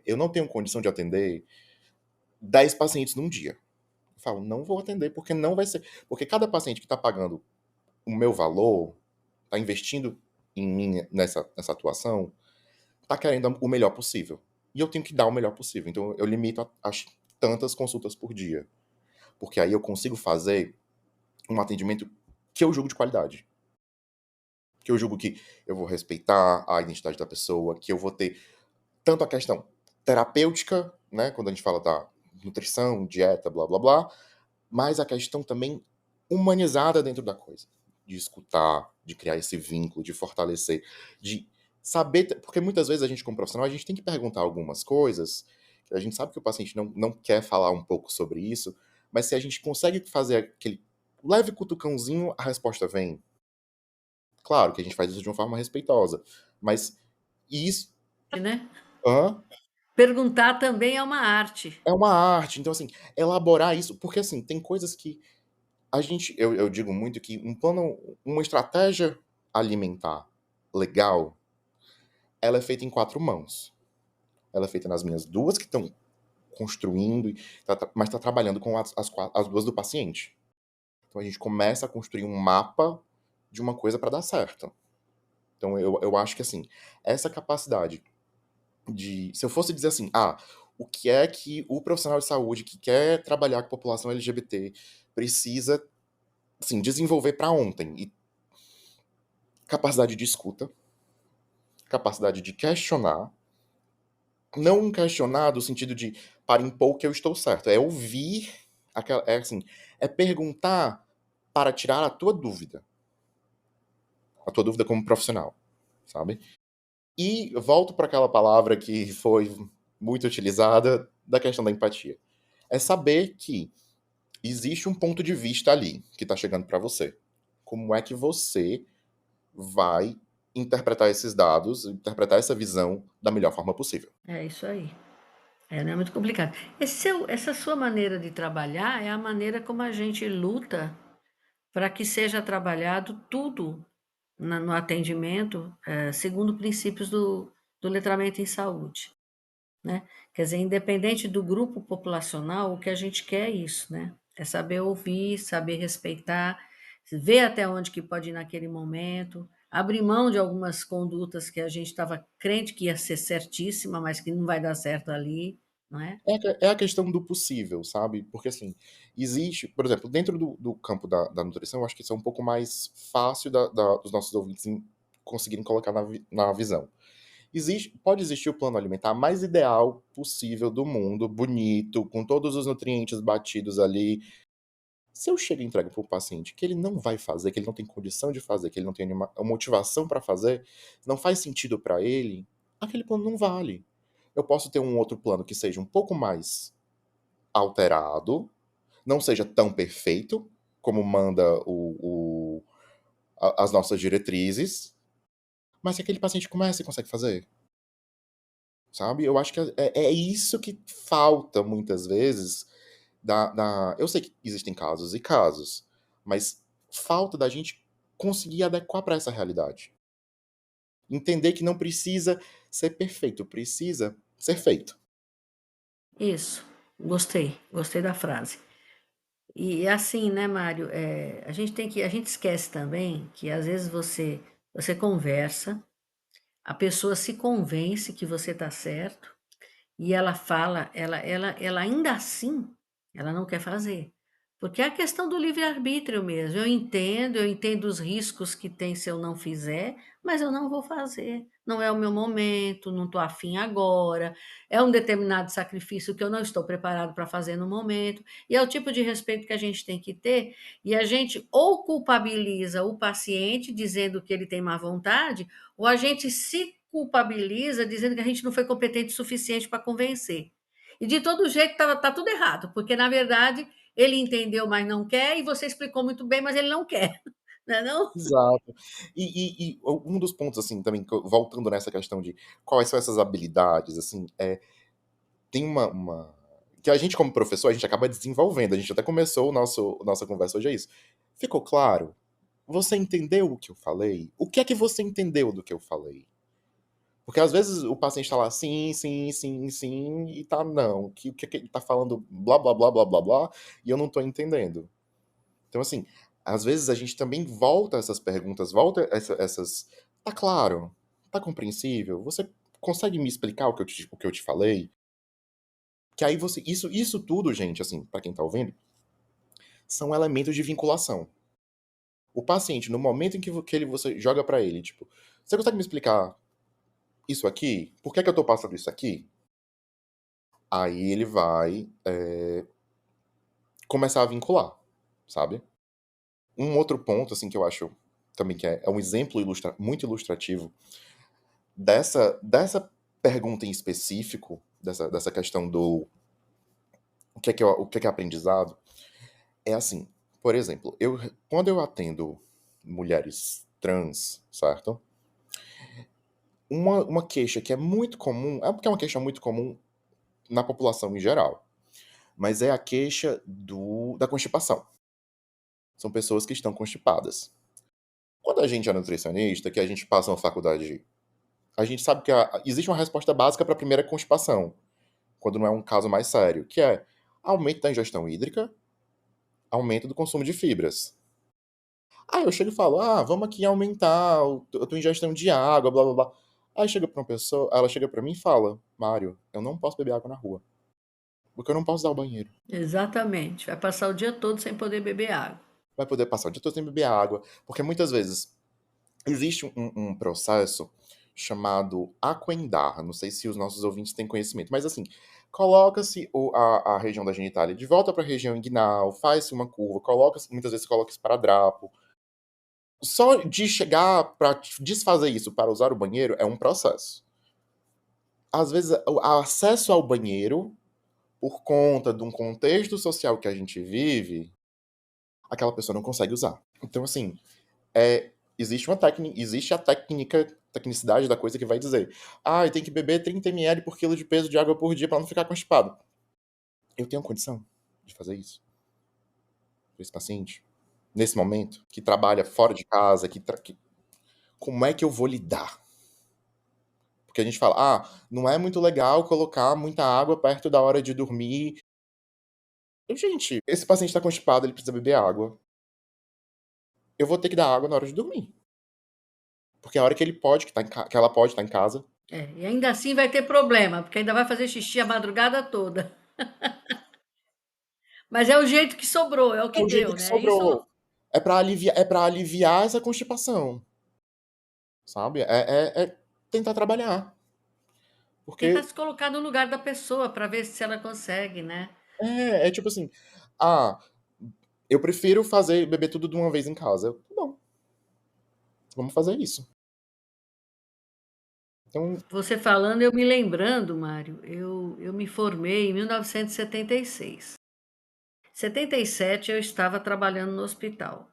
eu não tenho condição de atender 10 pacientes num dia. Eu falo: "Não vou atender, porque não vai ser", porque cada paciente que está pagando o meu valor, está investindo em mim nessa atuação, está querendo o melhor possível. E eu tenho que dar o melhor possível. Então eu limito as tantas consultas por dia, porque aí eu consigo fazer um atendimento que eu julgo de qualidade. Que eu julgo que eu vou respeitar a identidade da pessoa, que eu vou ter tanto a questão terapêutica, né, quando a gente fala da nutrição, dieta, blá-blá-blá, mas a questão também humanizada dentro da coisa, de escutar, de criar esse vínculo, de fortalecer, de saber, porque muitas vezes a gente como profissional, a gente tem que perguntar algumas coisas, que a gente sabe que o paciente não quer falar um pouco sobre isso, mas se a gente consegue fazer aquele leve cutucãozinho, a resposta vem. Claro que a gente faz isso de uma forma respeitosa, mas isso. Né? Hã? Perguntar também é uma arte. É uma arte, então assim, elaborar isso, porque assim, tem coisas que a gente, eu digo muito que uma estratégia alimentar legal, ela é feita em 4 mãos. Ela é feita nas minhas 2 que estão construindo e mas tá trabalhando com as 2 do paciente. Então a gente começa a construir um mapa de uma coisa para dar certo. Então eu acho que assim, essa capacidade de, se eu fosse dizer assim: o que é que o profissional de saúde que quer trabalhar com a população LGBT precisa, assim, desenvolver para ontem? E capacidade de escuta, capacidade de questionar, não questionar do sentido de para impor que eu estou certo, é ouvir, é assim, é perguntar para tirar a tua dúvida como profissional, sabe? E volto para aquela palavra que foi muito utilizada da questão da empatia. É saber que existe um ponto de vista ali que está chegando para você. Como é que você vai interpretar esses dados, interpretar essa visão da melhor forma possível? É isso aí. É, não é muito complicado. Essa sua maneira de trabalhar é a maneira como a gente luta para que seja trabalhado tudo no atendimento, segundo princípios do letramento em saúde, né? Quer dizer, independente do grupo populacional, o que a gente quer é isso, né? É saber ouvir, saber respeitar, ver até onde que pode ir naquele momento, abrir mão de algumas condutas que a gente estava crente que ia ser certíssima, mas que não vai dar certo ali, não é? É a questão do possível, sabe? Porque, assim, existe, por exemplo, dentro do campo da nutrição, eu acho que isso é um pouco mais fácil dos nossos ouvintes conseguirem colocar na visão. Pode existir o plano alimentar mais ideal possível do mundo, bonito, com todos os nutrientes batidos ali. Se eu chego e entrego para o paciente que ele não vai fazer, que ele não tem condição de fazer, que ele não tem nenhuma motivação para fazer, não faz sentido para ele, aquele plano não vale. Eu posso ter um outro plano que seja um pouco mais alterado, não seja tão perfeito como manda as nossas diretrizes, mas que aquele paciente comece e consegue fazer, sabe? Eu acho que é isso que falta muitas vezes. Eu sei que existem casos e casos, mas falta da gente conseguir adequar para essa realidade. Entender que não precisa ser perfeito, precisa ser feito. Isso, gostei da frase. E assim, né, Mário, a gente esquece também que às vezes você conversa, a pessoa se convence que você está certo e ela fala, ela ainda assim, ela não quer fazer. Porque é a questão do livre-arbítrio mesmo. Eu entendo os riscos que tem se eu não fizer, mas eu não vou fazer. Não é o meu momento, não estou afim agora, é um determinado sacrifício que eu não estou preparado para fazer no momento. E é o tipo de respeito que a gente tem que ter, e a gente ou culpabiliza o paciente dizendo que ele tem má vontade, ou a gente se culpabiliza dizendo que a gente não foi competente o suficiente para convencer. E de todo jeito tá tudo errado, porque na verdade ele entendeu, mas não quer, e você explicou muito bem, mas ele não quer, não é não? Exato. E um dos pontos, assim, também, voltando nessa questão de quais são essas habilidades, assim, tem que a gente, como professor, a gente acaba desenvolvendo. A gente até começou nossa conversa hoje, é isso. Ficou claro? Você entendeu o que eu falei? O que é que você entendeu do que eu falei? Porque às vezes o paciente tá lá, sim, sim, sim, sim, e tá não. O que é que ele tá falando, blá, blá, blá, blá, blá, blá, e eu não tô entendendo. Então, assim, às vezes a gente também volta essas perguntas, volta essas. Tá claro? Tá compreensível? Você consegue me explicar o que eu te falei? Que aí você. Isso tudo, gente, assim, pra quem tá ouvindo, são elementos de vinculação. O paciente, no momento em você joga pra ele, tipo, você consegue me explicar isso aqui? Por que é que eu tô passando isso aqui? Aí ele vai começar a vincular, sabe? Um outro ponto, assim, que eu acho também que é um exemplo muito ilustrativo dessa pergunta em específico, dessa questão do o que é aprendizado, é assim, por exemplo, quando eu atendo mulheres trans, certo? Uma queixa que é muito comum, é porque é uma queixa muito comum na população em geral, mas é a queixa da constipação. São pessoas que estão constipadas. Quando a gente é nutricionista, que a gente passa uma faculdade, a gente sabe que existe uma resposta básica para a primeira constipação, quando não é um caso mais sério, que é aumento da ingestão hídrica, aumento do consumo de fibras. Aí eu chego e falo, vamos aqui aumentar a tua ingestão de água, blá blá blá. Aí chega pra uma pessoa, ela chega pra mim e fala, Mário, eu não posso beber água na rua, porque eu não posso usar o banheiro. Exatamente, vai passar o dia todo sem poder beber água. Vai poder passar o dia todo sem beber água, porque muitas vezes existe um processo chamado aquendar, não sei se os nossos ouvintes têm conhecimento, mas assim, coloca-se a região da genitália de volta para a região inguinal, faz-se uma curva, muitas vezes coloca esparadrapo. Só de chegar para desfazer isso para usar o banheiro é um processo. Às vezes, o acesso ao banheiro, por conta de um contexto social que a gente vive, aquela pessoa não consegue usar. Então, assim, existe a tecnicidade da coisa que vai dizer, tem que beber 30 ml por quilo de peso de água por dia para não ficar constipado. Eu tenho condição de fazer isso para esse paciente? Nesse momento, que trabalha fora de casa, como é que eu vou lidar? Porque a gente fala, não é muito legal colocar muita água perto da hora de dormir. Gente, esse paciente está constipado, ele precisa beber água. Eu vou ter que dar água na hora de dormir. Porque é a hora que ele pode, que ela pode estar em casa. E ainda assim vai ter problema, porque ainda vai fazer xixi a madrugada toda. Mas é o jeito que sobrou, é o É que o jeito deu, que né? Isso sobrou. É para aliviar essa constipação, sabe? É tentar trabalhar. tentar Porque se colocar no lugar da pessoa para ver se ela consegue, né? é tipo assim, eu prefiro beber tudo de uma vez em casa. Tá bom, vamos fazer isso. Então, Você falando, eu me lembrando, Mário, eu me formei em 1976. Em 77 eu estava trabalhando no hospital.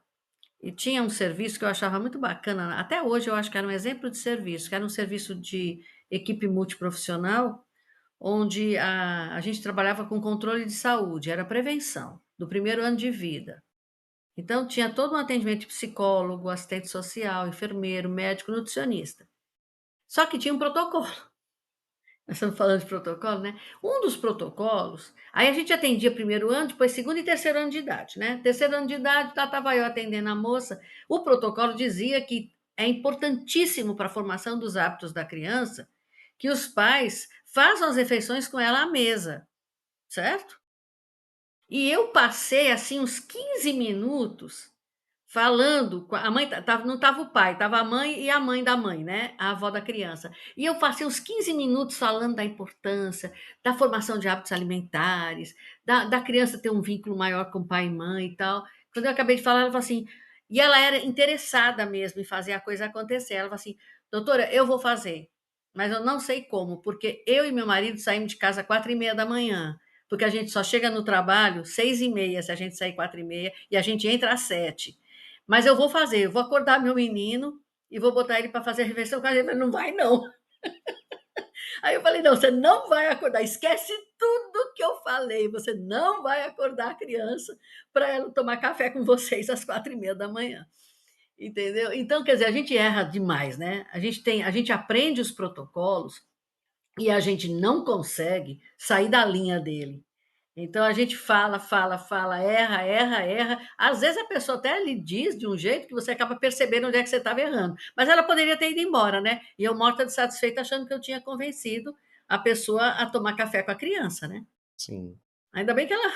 E tinha um serviço que eu achava muito bacana, até hoje eu acho que era um exemplo de serviço, que era um serviço de equipe multiprofissional, onde a gente trabalhava com controle de saúde, era prevenção, do primeiro ano de vida. Então, tinha todo um atendimento de psicólogo, assistente social, enfermeiro, médico, nutricionista. Só que tinha um protocolo. Nós estamos falando de protocolo, né? Um dos protocolos, aí a gente atendia primeiro ano, depois segundo e terceiro ano de idade, né? Terceiro ano de idade, lá estava eu atendendo a moça. O protocolo dizia que é importantíssimo para a formação dos hábitos da criança que os pais façam as refeições com ela à mesa, certo? E eu passei, assim, uns 15 minutos falando com a mãe, não estava o pai, estava a mãe e a mãe da mãe, né? A avó da criança. E eu passei uns 15 minutos falando da importância da formação de hábitos alimentares, da criança ter um vínculo maior com pai e mãe e tal. Quando eu acabei de falar, ela falou assim, e ela era interessada mesmo em fazer a coisa acontecer. Ela falou assim, doutora, eu vou fazer, mas eu não sei como, porque eu e meu marido saímos de casa às 4:30 da manhã, porque a gente só chega no trabalho 6:30, se a gente sair 4:30, e a gente entra às 7. Mas eu vou fazer, eu vou acordar meu menino e vou botar ele para fazer a refeição com a gente. Mas não vai, não. Aí eu falei: não, você não vai acordar, esquece tudo que eu falei, você não vai acordar a criança para ela tomar café com vocês às 4:30 da manhã. Entendeu? Então, quer dizer, a gente erra demais, né? A gente aprende os protocolos e a gente não consegue sair da linha dele. Então a gente fala, fala, fala, erra, erra, erra. Às vezes a pessoa até lhe diz de um jeito que você acaba percebendo onde é que você estava errando. Mas ela poderia ter ido embora, né? E eu morta de satisfeita achando que eu tinha convencido a pessoa a tomar café com a criança, né? Sim. Ainda bem que ela.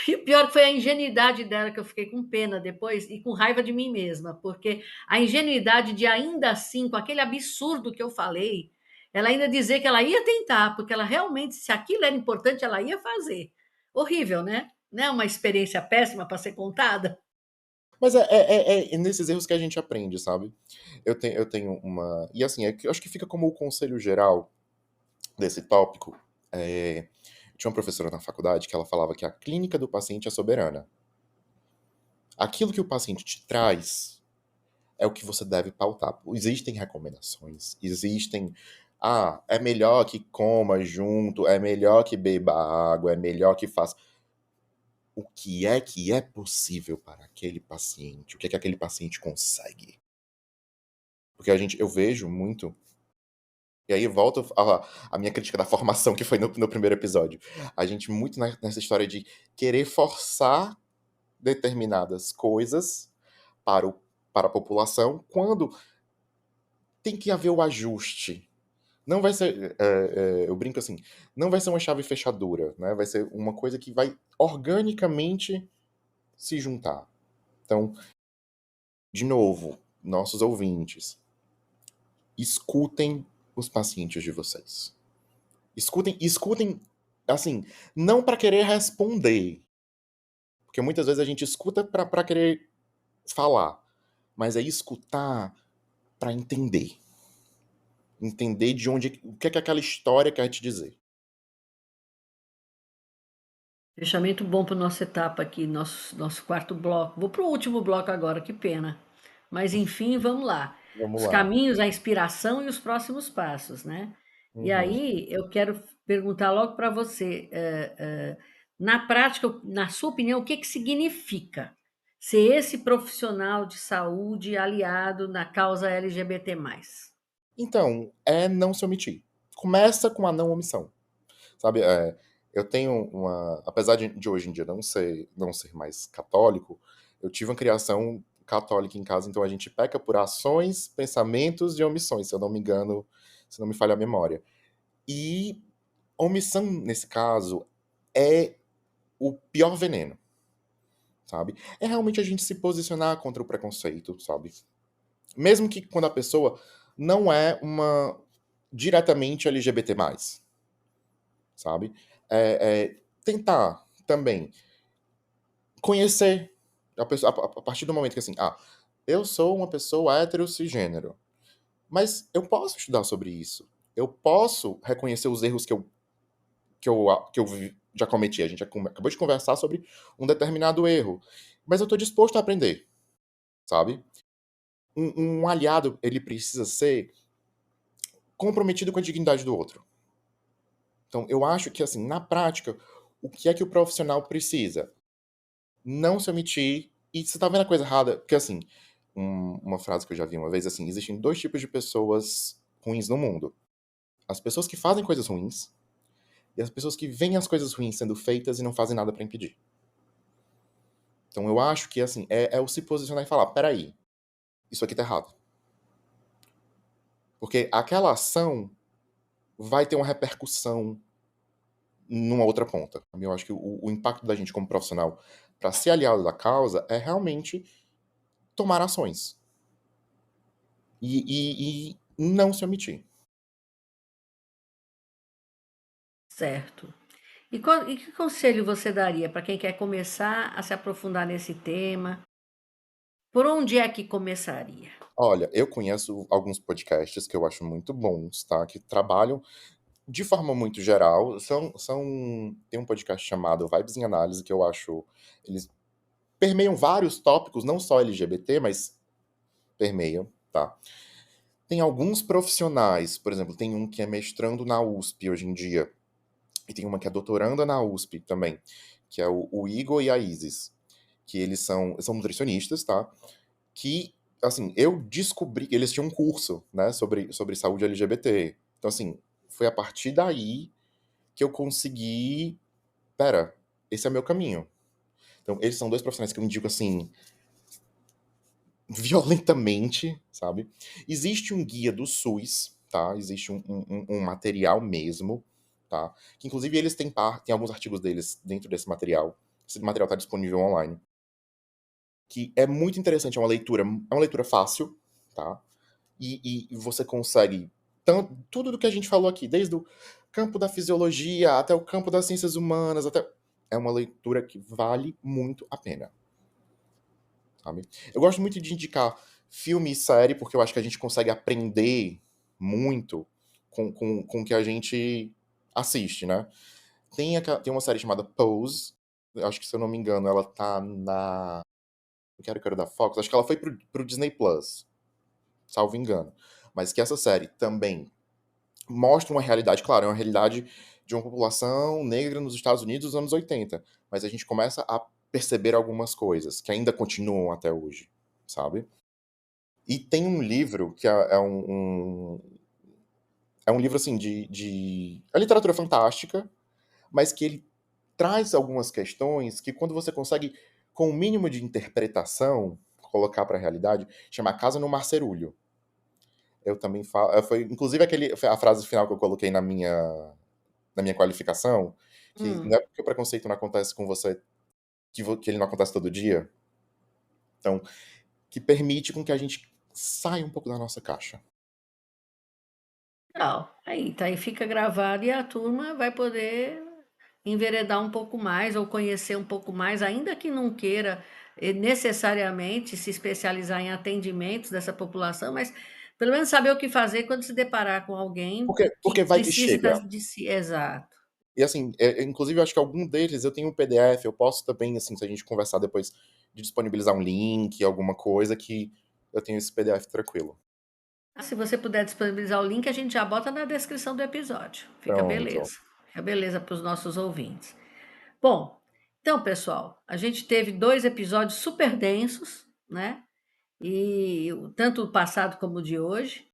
E o pior que foi a ingenuidade dela, que eu fiquei com pena depois e com raiva de mim mesma, porque a ingenuidade de ainda assim, com aquele absurdo que eu falei, ela ainda dizer que ela ia tentar, porque ela realmente, se aquilo era importante, ela ia fazer. Horrível, né? Não é uma experiência péssima para ser contada? Mas é nesses erros que a gente aprende, sabe? Eu tenho uma. E assim, eu acho que fica como o conselho geral desse tópico. É, tinha uma professora na faculdade que ela falava que a clínica do paciente é soberana. Aquilo que o paciente te traz é o que você deve pautar. Existem recomendações, existem. Ah, é melhor que coma junto, é melhor que beba água, é melhor que faça. O que é possível para aquele paciente? O que é que aquele paciente consegue? Porque eu vejo muito. E aí volta a minha crítica da formação que foi no primeiro episódio. A gente muito nessa história de querer forçar determinadas coisas para, para a população, quando tem que haver o ajuste. Não vai ser, eu brinco assim, não vai ser uma chave fechadura, né? Vai ser uma coisa que vai organicamente se juntar. Então, de novo, nossos ouvintes, escutem os pacientes de vocês. Escutem, assim, não para querer responder, porque muitas vezes a gente escuta para querer falar, mas é escutar para entender. Entender de onde, o que é que aquela história quer te dizer. Fechamento bom para nossa etapa aqui, nosso quarto bloco. Vou para o último bloco agora, que pena. Mas enfim, vamos lá. Vamos Os lá. caminhos, a inspiração e os próximos passos, né? E Uhum. aí eu quero perguntar logo para você, na prática, na sua opinião, o que que significa ser esse profissional de saúde aliado na causa LGBT+. Então, é não se omitir. Começa com a não omissão. Sabe, eu tenho uma. Apesar de hoje em dia não ser mais católico, eu tive uma criação católica em casa, então a gente peca por ações, pensamentos e omissões, se eu não me engano, se não me falha a memória. E omissão, nesse caso, é o pior veneno, sabe? É realmente a gente se posicionar contra o preconceito, sabe? Mesmo que quando a pessoa não é uma diretamente LGBT+, sabe? Tentar também conhecer a pessoa a partir do momento que assim, eu sou uma pessoa hétero cisgênero, mas eu posso estudar sobre isso. Eu posso reconhecer os erros que eu já cometi. A gente acabou de conversar sobre um determinado erro, mas eu estou disposto a aprender, sabe? Um aliado, ele precisa ser comprometido com a dignidade do outro. Então, eu acho que, assim, na prática, o que é que o profissional precisa? Não se omitir. E você tá vendo a coisa errada? Porque, assim, uma frase que eu já vi uma vez, assim, existem dois tipos de pessoas ruins no mundo. As pessoas que fazem coisas ruins e as pessoas que veem as coisas ruins sendo feitas e não fazem nada pra impedir. Então, eu acho que, assim, é o se posicionar e falar, peraí, isso aqui tá errado. Porque aquela ação vai ter uma repercussão numa outra ponta. Eu acho que o impacto da gente como profissional para ser aliado da causa é realmente tomar ações e não se omitir. Certo. E que conselho você daria para quem quer começar a se aprofundar nesse tema? Por onde é que começaria? Olha, eu conheço alguns podcasts que eu acho muito bons, tá, que trabalham de forma muito geral. Tem um podcast chamado Vibes em Análise que eu acho eles permeiam vários tópicos, não só LGBT, mas permeiam, tá. Tem alguns profissionais, por exemplo, tem um que é mestrando na USP hoje em dia, e tem uma que é doutoranda na USP também, que é o Igor e a Isis, que são nutricionistas, tá? Que, assim, eu descobri que eles tinham um curso, né, sobre saúde LGBT. Então, assim, foi a partir daí que eu consegui, pera, esse é meu caminho. Então, eles são dois profissionais que eu indico, assim, violentamente, sabe? Existe um guia do SUS, tá? Existe um material mesmo, tá? Que inclusive eles tem alguns artigos deles dentro desse material. Esse material está disponível online. Que é muito interessante, é uma leitura fácil, tá? E você consegue tudo do que a gente falou aqui, desde o campo da fisiologia até o campo das ciências humanas, até. É uma leitura que vale muito a pena, sabe? Eu gosto muito de indicar filme e série, porque eu acho que a gente consegue aprender muito com o que a gente assiste, né? Tem uma série chamada Pose, eu acho que, se eu não me engano, ela tá na. Eu quero da Fox, acho que ela foi pro Disney Plus, salvo engano. Mas que essa série também mostra uma realidade, claro, é uma realidade de uma população negra nos Estados Unidos dos anos 80, mas a gente começa a perceber algumas coisas que ainda continuam até hoje, sabe? E tem um livro que é um livro assim é literatura fantástica, mas que ele traz algumas questões que, quando você consegue, com o mínimo de interpretação, colocar para a realidade, chama Casa no Marcerulho. Eu também falo, foi inclusive foi a frase final que eu coloquei na minha qualificação, que Hum. não é porque o preconceito não acontece com você que ele não acontece todo dia. Então, que permite com que a gente saia um pouco da nossa caixa. Legal. Aí, tá aí, fica gravado e a turma vai poder enveredar um pouco mais ou conhecer um pouco mais, ainda que não queira necessariamente se especializar em atendimentos dessa população, mas pelo menos saber o que fazer quando se deparar com alguém Porque que vai que precise chega. de si. Exato. E assim, inclusive eu acho que algum deles eu tenho um PDF, eu posso também, assim, se a gente conversar depois, de disponibilizar um link, alguma coisa, que eu tenho esse PDF tranquilo. Se você puder disponibilizar o link, a gente já bota na descrição do episódio. Fica Pronto. beleza. Fica beleza para os nossos ouvintes. Bom, então, pessoal, a gente teve 2 episódios super densos, né, tanto o passado como o de hoje.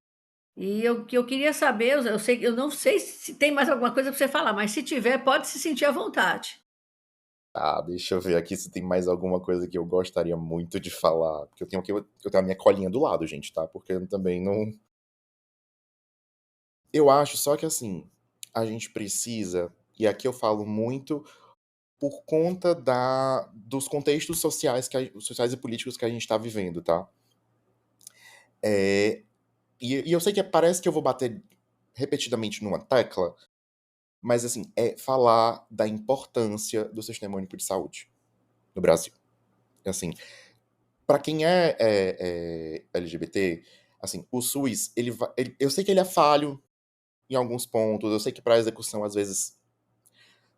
E eu queria saber, eu não sei se tem mais alguma coisa para você falar, mas se tiver, pode se sentir à vontade. Ah, deixa eu ver aqui se tem mais alguma coisa que eu gostaria muito de falar, porque eu tenho a minha colinha do lado, gente, tá, porque eu também não. Eu acho só que, assim, a gente precisa, e aqui eu falo muito por conta dos contextos sociais e políticos que a gente tá vivendo, tá. Eh, e eu sei que parece que eu vou bater repetidamente numa tecla, mas, assim, é falar da importância do Sistema Único de Saúde no Brasil. Assim, para quem é LGBT, assim, o SUS, eu sei que ele é falho em alguns pontos, eu sei que para execução, às vezes,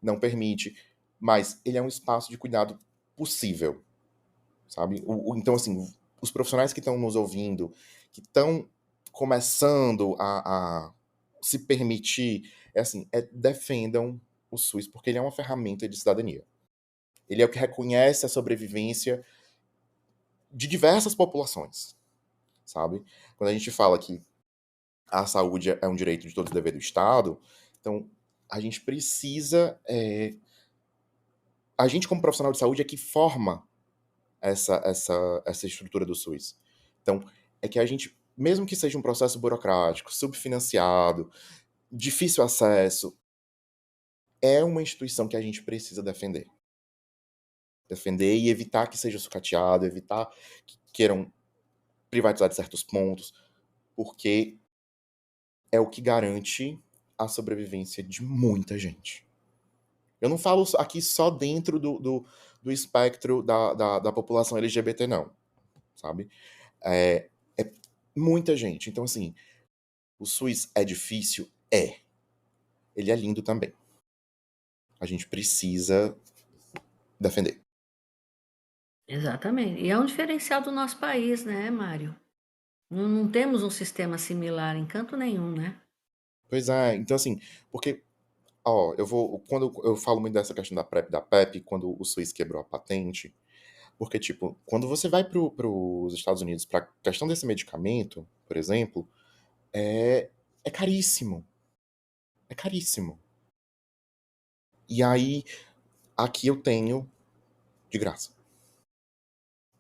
não permite, mas ele é um espaço de cuidado possível, sabe? Então, assim, os profissionais que estão nos ouvindo, que estão começando a se permitir, defendam o SUS, porque ele é uma ferramenta de cidadania. Ele é o que reconhece a sobrevivência de diversas populações, sabe? Quando a gente fala que a saúde é um direito de todos e dever do Estado, então a gente precisa. A gente, como profissional de saúde, é que forma essa estrutura do SUS. Então, é que a gente, mesmo que seja um processo burocrático, subfinanciado, difícil acesso, é uma instituição que a gente precisa defender. Defender e evitar que seja sucateado, evitar que queiram privatizar de certos pontos, porque é o que garante a sobrevivência de muita gente. Eu não falo aqui só dentro do espectro da população LGBT, não, sabe? É muita gente. Então, assim, o SUS é difícil? É. Ele é lindo também. A gente precisa defender. Exatamente. E é um diferencial do nosso país, né, Mário? Não temos um sistema similar em canto nenhum, né? Pois é, então assim, porque, ó, quando eu falo muito dessa questão da PrEP, da PEP, quando o SUS quebrou a patente, porque, tipo, quando você vai pros Estados Unidos pra questão desse medicamento, por exemplo, é, é caríssimo. É caríssimo. E aí, aqui eu tenho de graça.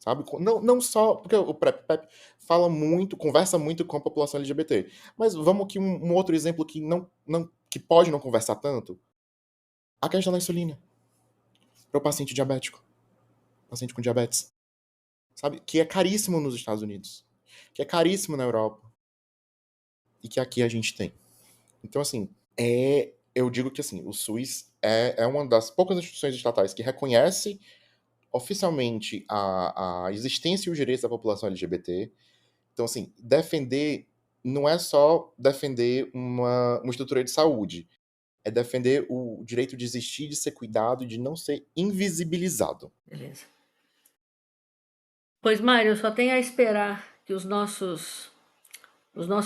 Sabe? Não só. Porque o PrEP fala muito, conversa muito com a população LGBT. Mas vamos aqui um outro exemplo que que pode não conversar tanto. A questão da insulina. Para o paciente diabético. Paciente com diabetes. Sabe? Que é caríssimo nos Estados Unidos. Que é caríssimo na Europa. E que aqui a gente tem. Então, assim, eu digo que assim, o SUS é uma das poucas instituições estatais que reconhece oficialmente a existência e os direitos da população LGBT. Então, assim, defender não é só defender uma estrutura de saúde, é defender o direito de existir, de ser cuidado e de não ser invisibilizado. Beleza. Pois, Mário, eu só tenho a esperar que os nossos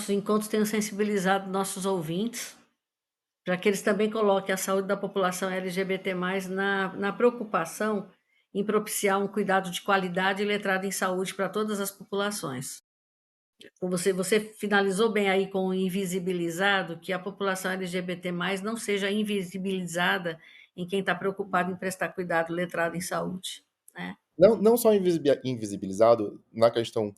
encontros tenham sensibilizado nossos ouvintes, para que eles também coloquem a saúde da população LGBT+, na preocupação em propiciar um cuidado de qualidade e letrado em saúde para todas as populações. Então, você finalizou bem aí com o invisibilizado, que a população LGBT+, não seja invisibilizada em quem está preocupado em prestar cuidado letrado em saúde, né? Não só invisibilizado na questão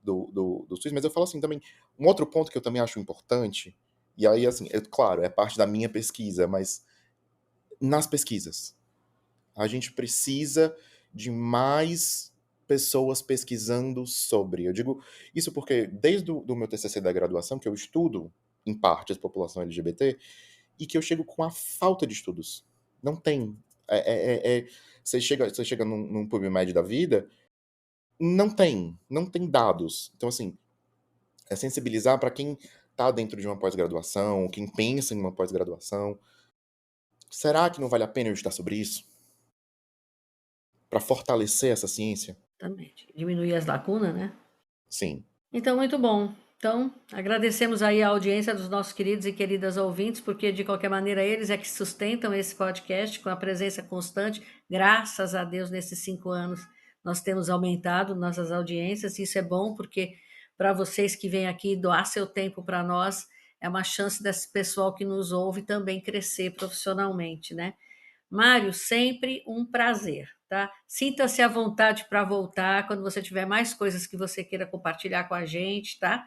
do SUS, mas eu falo assim também, um outro ponto que eu também acho importante, e aí, assim, claro, é parte da minha pesquisa, mas nas pesquisas. A gente precisa de mais pessoas pesquisando sobre. Eu digo isso porque desde o do meu TCC da graduação, que eu estudo, em parte, a população LGBT, e que eu chego com a falta de estudos. Não tem. Você chega num PubMed da vida, não tem dados. Então, assim, é sensibilizar para quem está dentro de uma pós-graduação, quem pensa em uma pós-graduação. Será que não vale a pena eu estudar sobre isso? Para fortalecer essa ciência? Exatamente. Diminuir as lacunas, né? Sim. Então, muito bom. Então, agradecemos aí a audiência dos nossos queridos e queridas ouvintes, porque de qualquer maneira eles é que sustentam esse podcast com a presença constante. Graças a Deus, nesses 5 anos, nós temos aumentado nossas audiências. Isso é bom, porque para vocês que vêm aqui doar seu tempo para nós, é uma chance desse pessoal que nos ouve também crescer profissionalmente, né? Mário, sempre um prazer, tá? Sinta-se à vontade para voltar quando você tiver mais coisas que você queira compartilhar com a gente, tá?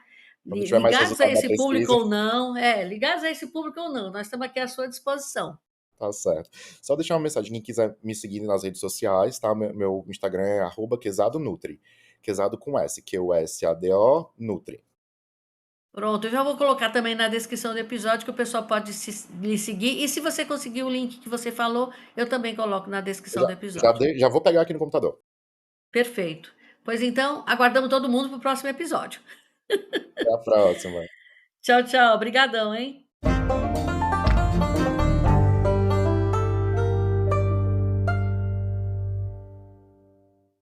Quando tiver mais Ligados a resultado da esse público pesquisa, ou não, ligados a esse público ou não, nós estamos aqui à sua disposição. tá certo. Só deixar uma mensagem, quem quiser me seguir nas redes sociais, tá? Meu Instagram é @quesadonutri. Quesado com S, QSADO Nutri. Pronto, eu já vou colocar também na descrição do episódio que o pessoal pode lhe seguir. E se você conseguir o link que você falou, eu também coloco na descrição do episódio. Já vou pegar aqui no computador. Perfeito. Pois então, aguardamos todo mundo para o próximo episódio. Até a próxima. Tchau, tchau. Obrigadão, hein?